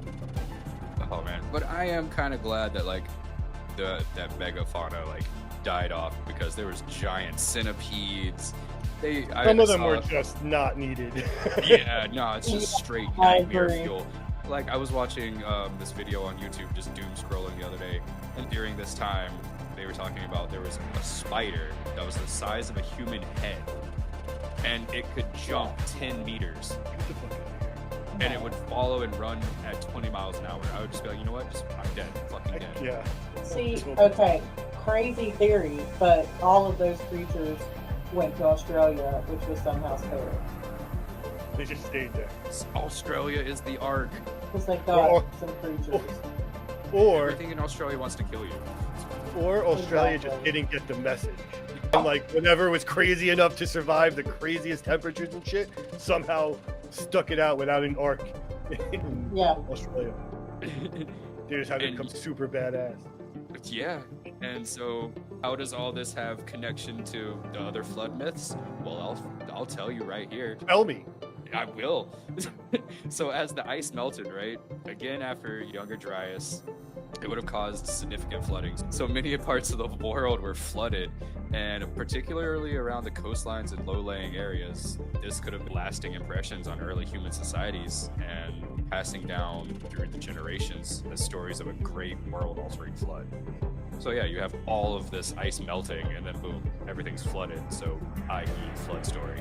Oh man. But I am kind of glad that like that megafauna like died off, because there was giant centipedes. Some of them were just not needed. Yeah, no, it's just straight I nightmare agree. fuel. Like, I was watching this video on YouTube, just doom scrolling the other day, and during this time, they were talking about there was a spider that was the size of a human head, and it could jump 10 meters, Get the fuck out of here. and it would follow and run at 20 miles an hour. I would just be like, you know what, I'm dead, fucking dead. Yeah. See, okay, crazy theory, but all of those creatures went to Australia, which was somehow spared. They just stayed there. Australia is the ark. Because they got Or- some creatures. Or Everything in Australia wants to kill you. Australia just Exactly. didn't get the message. And like, whatever was crazy enough to survive the craziest temperatures and shit, somehow stuck it out without an arc in Yeah. Australia. They just had to And- become super badass. Yeah, and so how does all this have connection to the other flood myths? Well, I'll tell you right here. Tell me. I will. So as the ice melted, right, again after Younger Dryas, it would have caused significant flooding. So many parts of the world were flooded, and particularly around the coastlines and low-lying areas, this could have lasting impressions on early human societies and passing down through the generations as stories of a great world-altering flood. So yeah, you have all of this ice melting, and then boom, everything's flooded. So, i.e., flood story.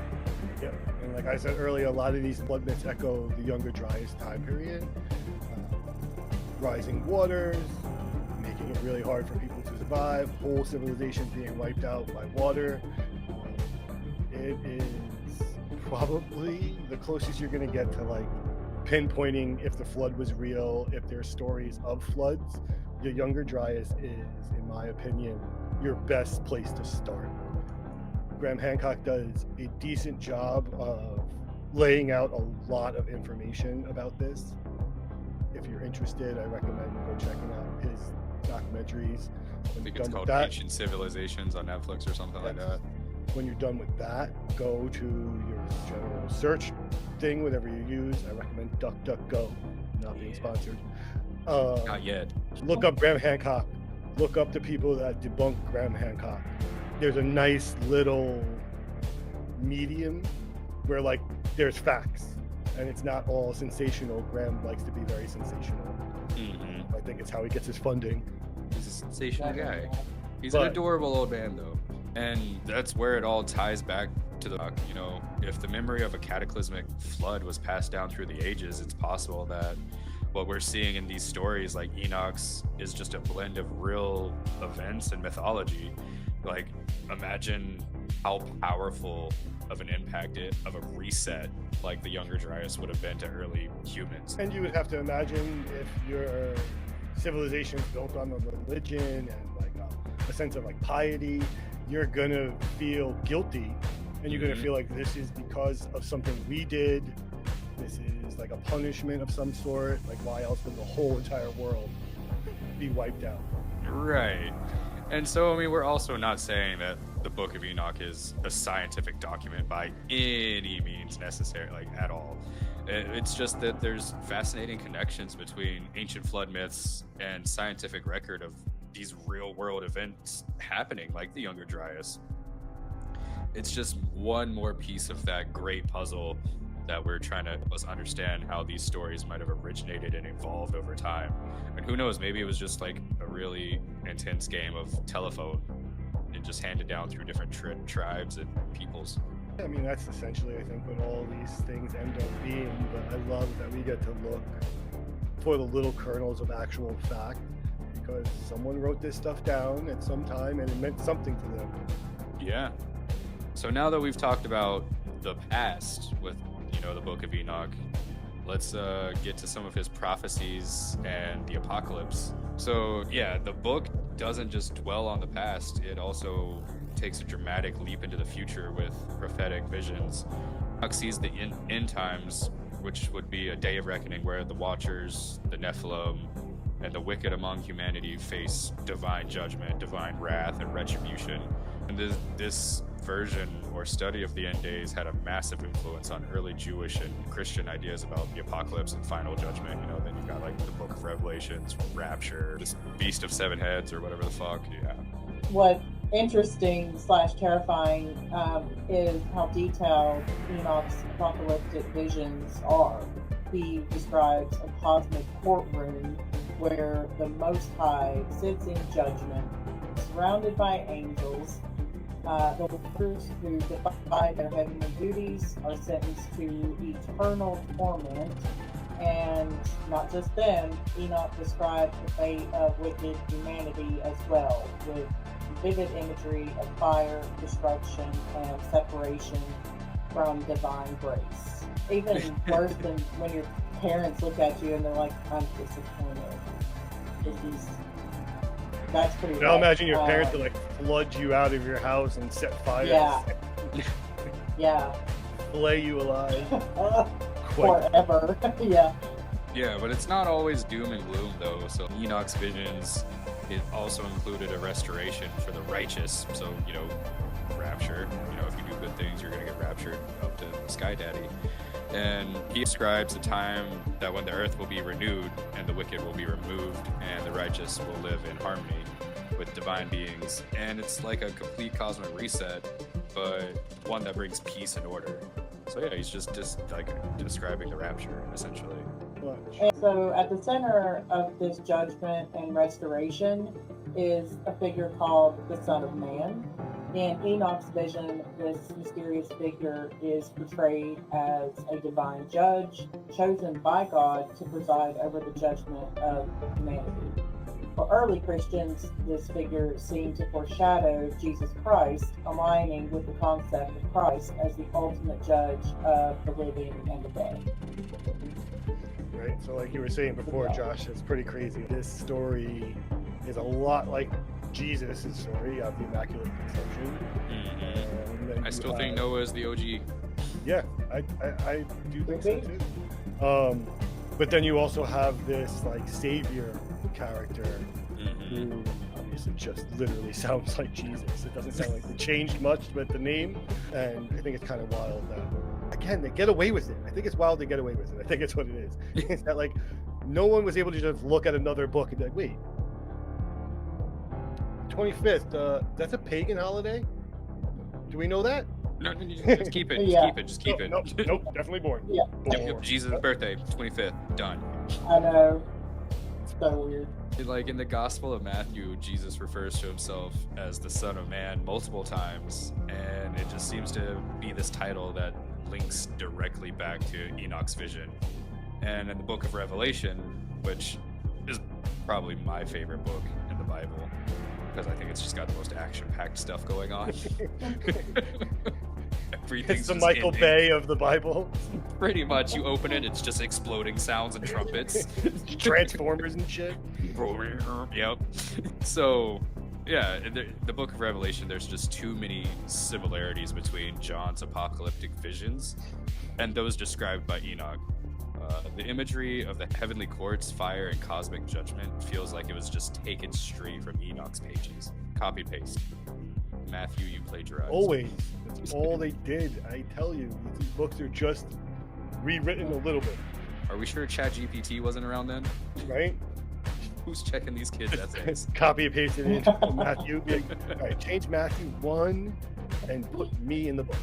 Yeah. And like I said earlier, a lot of these flood myths echo the Younger Dryas time period. Rising waters, making it really hard for people to survive, whole civilizations being wiped out by water. It is probably the closest you're going to get to like pinpointing if the flood was real, if there's stories of floods. The Younger Dryas is, in my opinion, your best place to start. Graham Hancock does a decent job of laying out a lot of information about this. if you're interested, I recommend go checking out his documentaries. I think it's called Ancient Civilizations on Netflix or something like that. When you're done with that, go to your general search thing, whatever you use. I recommend DuckDuckGo, not being sponsored. Not yet. Look up Graham Hancock. Look up the people that debunk Graham Hancock. There's a nice little medium where like there's facts and it's not all sensational. Graham likes to be very sensational. I think it's how he gets his funding. He's a sensational guy. He's an adorable old man though. And that's where it all ties back to the, you know, if the memory of a cataclysmic flood was passed down through the ages, it's possible that what we're seeing in these stories like Enoch's is just a blend of real events and mythology. Like, imagine how powerful of an impact of a reset like the Younger Dryas would have been to early humans. And you would have to imagine if your civilization is built on a religion and like a sense of like piety, you're gonna feel guilty and you're gonna feel like this is because of something we did. This is like a punishment of some sort. Like, why else would the whole entire world be wiped out? Right. And so, I mean, we're also not saying that the Book of Enoch is a scientific document by any means necessary, like at all. It's just that there's fascinating connections between ancient flood myths and scientific record of these real world events happening, like the Younger Dryas. It's just one more piece of that great puzzle that we're trying to understand how these stories might have originated and evolved over time. And who knows, maybe it was just like a really intense game of telephone and just handed down through different tribes and peoples. I mean, that's essentially, I think, what all these things end up being, but I love that we get to look for the little kernels of actual fact, because someone wrote this stuff down at some time and it meant something to them. Yeah. So now that we've talked about the past with, you know, the Book of Enoch, let's get to some of his prophecies and the apocalypse. So yeah, the book doesn't just dwell on the past, it also takes a dramatic leap into the future with prophetic visions. Enoch sees the end times, which would be a day of reckoning where the Watchers, the Nephilim, and the wicked among humanity face divine judgment, divine wrath, and retribution. And this version or study of the end days had a massive influence on early Jewish and Christian ideas about the apocalypse and final judgment. You know, then you've got like the Book of Revelations, Rapture, this beast of seven heads or whatever the fuck. Yeah. What interesting / terrifying is how detailed Enoch's apocalyptic visions are. He describes a cosmic courtroom where the Most High sits in judgment, surrounded by angels. The workers who defy their heavenly duties are sentenced to eternal torment. And not just them, Enoch describes the fate of wicked humanity as well, with vivid imagery of fire, destruction, and separation from divine grace. Even worse than when your parents look at you and they're like, I'm disappointed. That's pretty Now imagine your parents to like flood you out of your house and set fires. Yeah. Flay you alive. Forever. Yeah. Yeah, but it's not always doom and gloom though. So Enoch's visions, it also included a restoration for the righteous. So, you know, rapture. You know, if you do good things, you're gonna get raptured up to Sky Daddy. And he describes a time that when the earth will be renewed and the wicked will be removed and the righteous will live in harmony with divine beings. And it's like a complete cosmic reset, but one that brings peace and order. So yeah, he's just like describing the rapture, essentially. And so at the center of this judgment and restoration is a figure called the Son of Man. In Enoch's vision, this mysterious figure is portrayed as a divine judge chosen by God to preside over the judgment of humanity. For early Christians, this figure seemed to foreshadow Jesus Christ, aligning with the concept of Christ as the ultimate judge of the living and the dead. Right, so like you were saying before, Josh, it's pretty crazy. This story is a lot like Jesus' story of the Immaculate Conception. I still think Noah is the OG. Yeah, I do think so too. But then you also have this like savior character Mm-hmm. who obviously just literally sounds like Jesus. It doesn't sound like they changed much with the name, and I think it's kind of wild that again they get away with it. I think it's wild they get away with it. I think it's what it is. It's that like no one was able to just look at another book and be like, wait, 25th, that's a pagan holiday? Do we know that? No, just keep it. Just Yeah. keep it. Just keep it. Nope, definitely born. Yeah. Yep, Jesus' birthday, 25th, done. I know. It's so weird. Like in the Gospel of Matthew, Jesus refers to himself as the Son of Man multiple times, and it just seems to be this title that links directly back to Enoch's vision. And in the Book of Revelation, which is probably my favorite book in the Bible, because I think it's just got the most action-packed stuff going on. Everything's It's the just Michael ending. Bay of the Bible. Pretty much, you open it, it's just exploding sounds and trumpets. Transformers and shit. Yep. So, yeah, in the Book of Revelation, there's just too many similarities between John's apocalyptic visions and those described by Enoch. The imagery of the heavenly courts, fire, and cosmic judgment feels like it was just taken straight from Enoch's pages. Copy paste. Matthew, you plagiarized. Always. That's all they did. I tell you, these books are just rewritten a little bit, Are we sure ChatGPT wasn't around then? right? Who's checking these kids' essays? Copy and paste it into Matthew. Be like, all right, change Matthew 1 and put me in the book.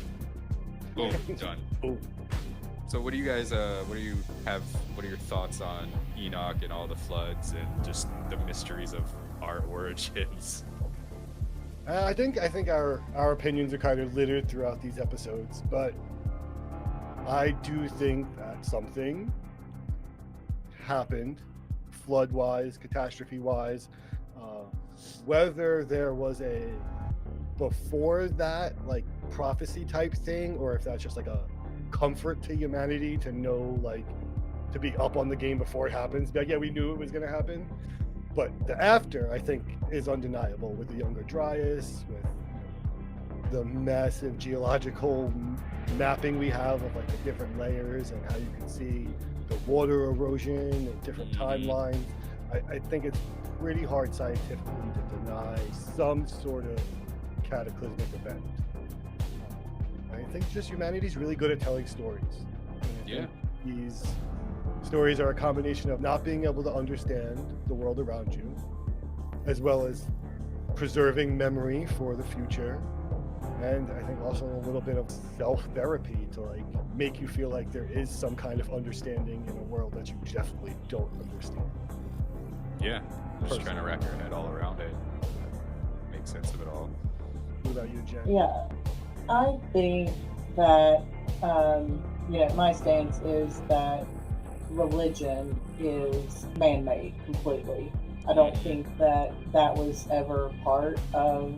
Boom, done. Boom. So what do you guys what are your thoughts on Enoch and all the floods and just the mysteries of our origins? I think our opinions are kind of littered throughout these episodes, but I do think that something happened, flood-wise, catastrophe-wise. Whether there was a before that like prophecy type thing, or if that's just like a comfort to humanity to know, like, to be up on the game before it happens. But yeah, we knew it was going to happen. But the after, I think, is undeniable with the Younger Dryas, with the massive geological mapping we have of like the different layers and how you can see the water erosion and different timelines. I think it's pretty hard scientifically to deny some sort of cataclysmic event. I think just humanity's really good at telling stories. And I think these stories are a combination of not being able to understand the world around you, as well as preserving memory for the future, and I think also a little bit of self-therapy to like make you feel like there is some kind of understanding in a world that you definitely don't understand. Yeah, just trying to wrap your head all around it, make sense of it all. What about you, Jen? Yeah, I think that my stance is that religion is man-made completely. I don't think that was ever part of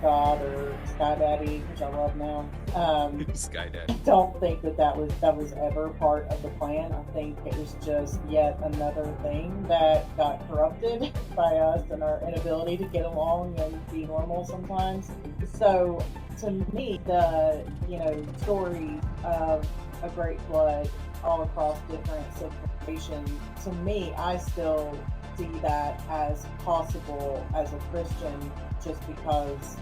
God or Sky Daddy, which I love now. Sky Daddy. I don't think that was ever part of the plan. I think it was just yet another thing that got corrupted by us and our inability to get along and be normal sometimes. So to me, the story of a great flood all across different civilizations, to me, I still see that as possible as a Christian, just because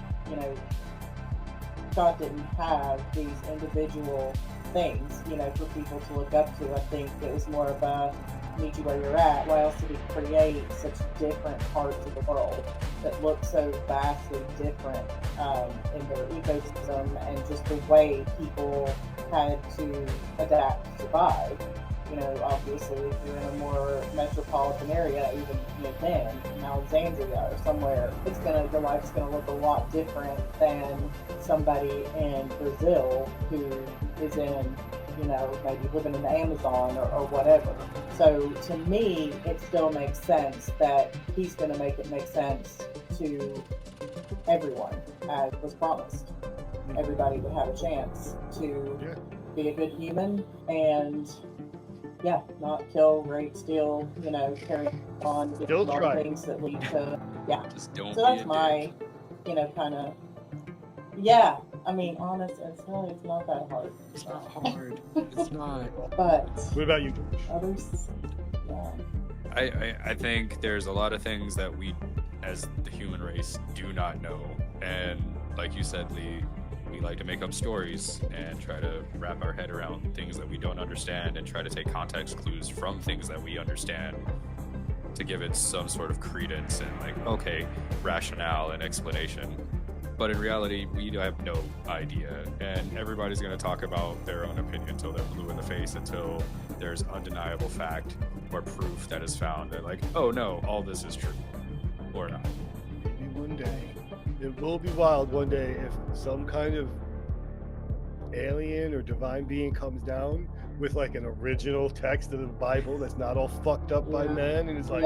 God didn't have these individual things for people to look up to. I think it was more of a meet you where you're at. Why else did he create such different parts of the world that look so vastly different in their ecosystem and just the way people had to adapt to survive? Obviously, if you're in a more metropolitan area, even then, in Alexandria or somewhere, your life's gonna look a lot different than somebody in Brazil who is in, maybe living in the Amazon or whatever. So to me, it still makes sense that he's gonna make it make sense to everyone, as was promised. Everybody would have a chance to be a good human and not kill, rape, steal, carry on Still all try. things that lead to, Just don't So that's be a my, dick. kind of, I mean, honestly, it's not that hard. It's not hard. It's not. But What about you, George? others, yeah. I think there's a lot of things that we, as the human race, do not know. And like you said, Lee, we like to make up stories and try to wrap our head around things that we don't understand and try to take context clues from things that we understand to give it some sort of credence and like, okay, rationale and explanation. But in reality, we have no idea. And everybody's going to talk about their own opinion until they're blue in the face, until there's undeniable fact or proof that is found. They're like, oh no, all this is true. Or not. Maybe one day. It will be wild one day if some kind of alien or divine being comes down with like an original text of the Bible that's not all fucked up by man and it's like,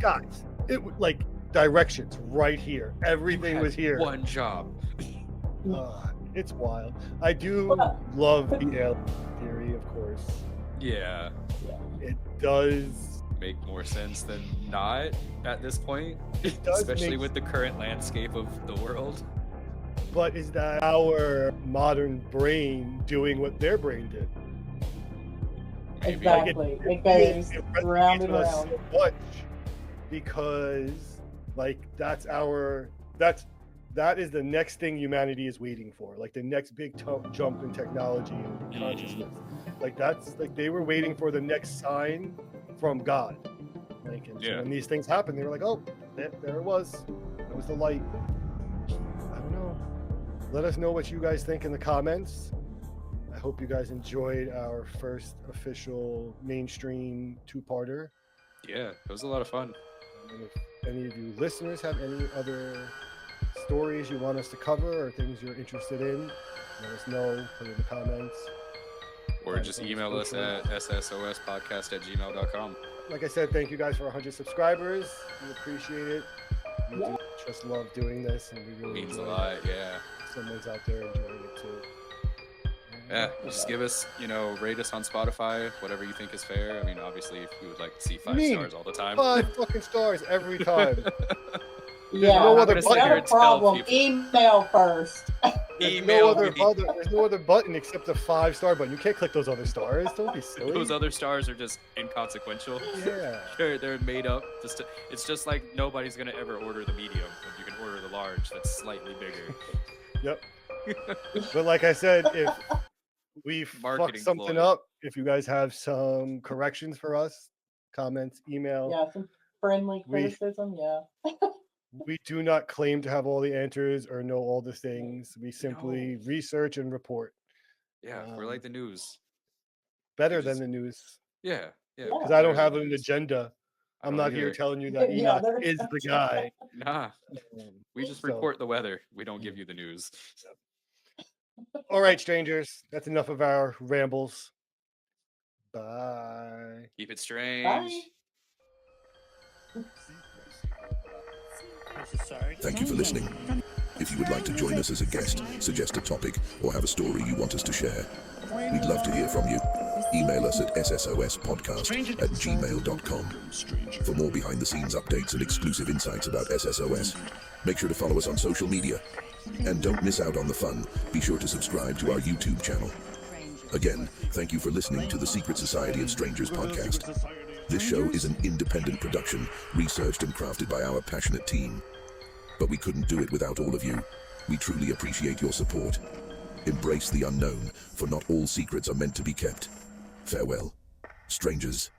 guys, it would like directions right here. Everything was here. One job. It's wild. I do love the alien theory, of course. Yeah. It does make more sense than not at this point. It does, especially with the current landscape of the world. But is that our modern brain doing what their brain did? Maybe. Exactly. It goes round and round. So much because like that is the next thing humanity is waiting for, like the next big jump in technology and consciousness. Like that's like they were waiting for the next sign from God. Like and so when these things happen, they were like, oh, there it was. It was the light. I don't know. Let us know what you guys think in the comments. I hope you guys enjoyed our first official mainstream two-parter. Yeah, it was a lot of fun. And if any of you listeners have any other stories you want us to cover or things you're interested in, let us know, put it in the comments. Or just email us at SSOSpodcast@gmail.com. Like I said, thank you guys for 100 subscribers. We appreciate it. We do just love doing this, and we really means a lot. Yeah, someone's out there enjoying it too. Yeah, just give us, rate us on Spotify, whatever you think is fair. I mean, obviously, if we would like to see 5 stars all the time. 5 fucking stars every time. Yeah, no other button. Not a problem. Email first. There's no other button except the 5-star button. You can't click those other stars. Don't be silly. Those other stars are just inconsequential. Yeah. They're made up. It's just like nobody's going to ever order the medium, but you can order the large that's slightly bigger. Yep. But like I said, if we fuck something up, if you guys have some corrections for us, comments, email. Yeah, some friendly criticism, We do not claim to have all the answers or know all the things. We simply research and report. Yeah, we're like the news. Better than the news. Yeah. Because I don't have an agenda. I'm not here telling you that Enoch is the guy. Nah. We just report the weather. We don't give you the news. All right, strangers. That's enough of our rambles. Bye. Keep it strange. Bye. Thank you for listening. If you would like to join us as a guest, suggest a topic, or have a story you want us to share, we'd love to hear from you. Email us at SSOSpodcast@gmail.com. For more behind-the-scenes updates and exclusive insights about SSOS, make sure to follow us on social media. And don't miss out on the fun. Be sure to subscribe to our YouTube channel. Again, thank you for listening to the Secret Society of Strangers podcast. This show is an independent production, researched and crafted by our passionate team. But we couldn't do it without all of you. We truly appreciate your support. Embrace the unknown, for not all secrets are meant to be kept. Farewell, strangers.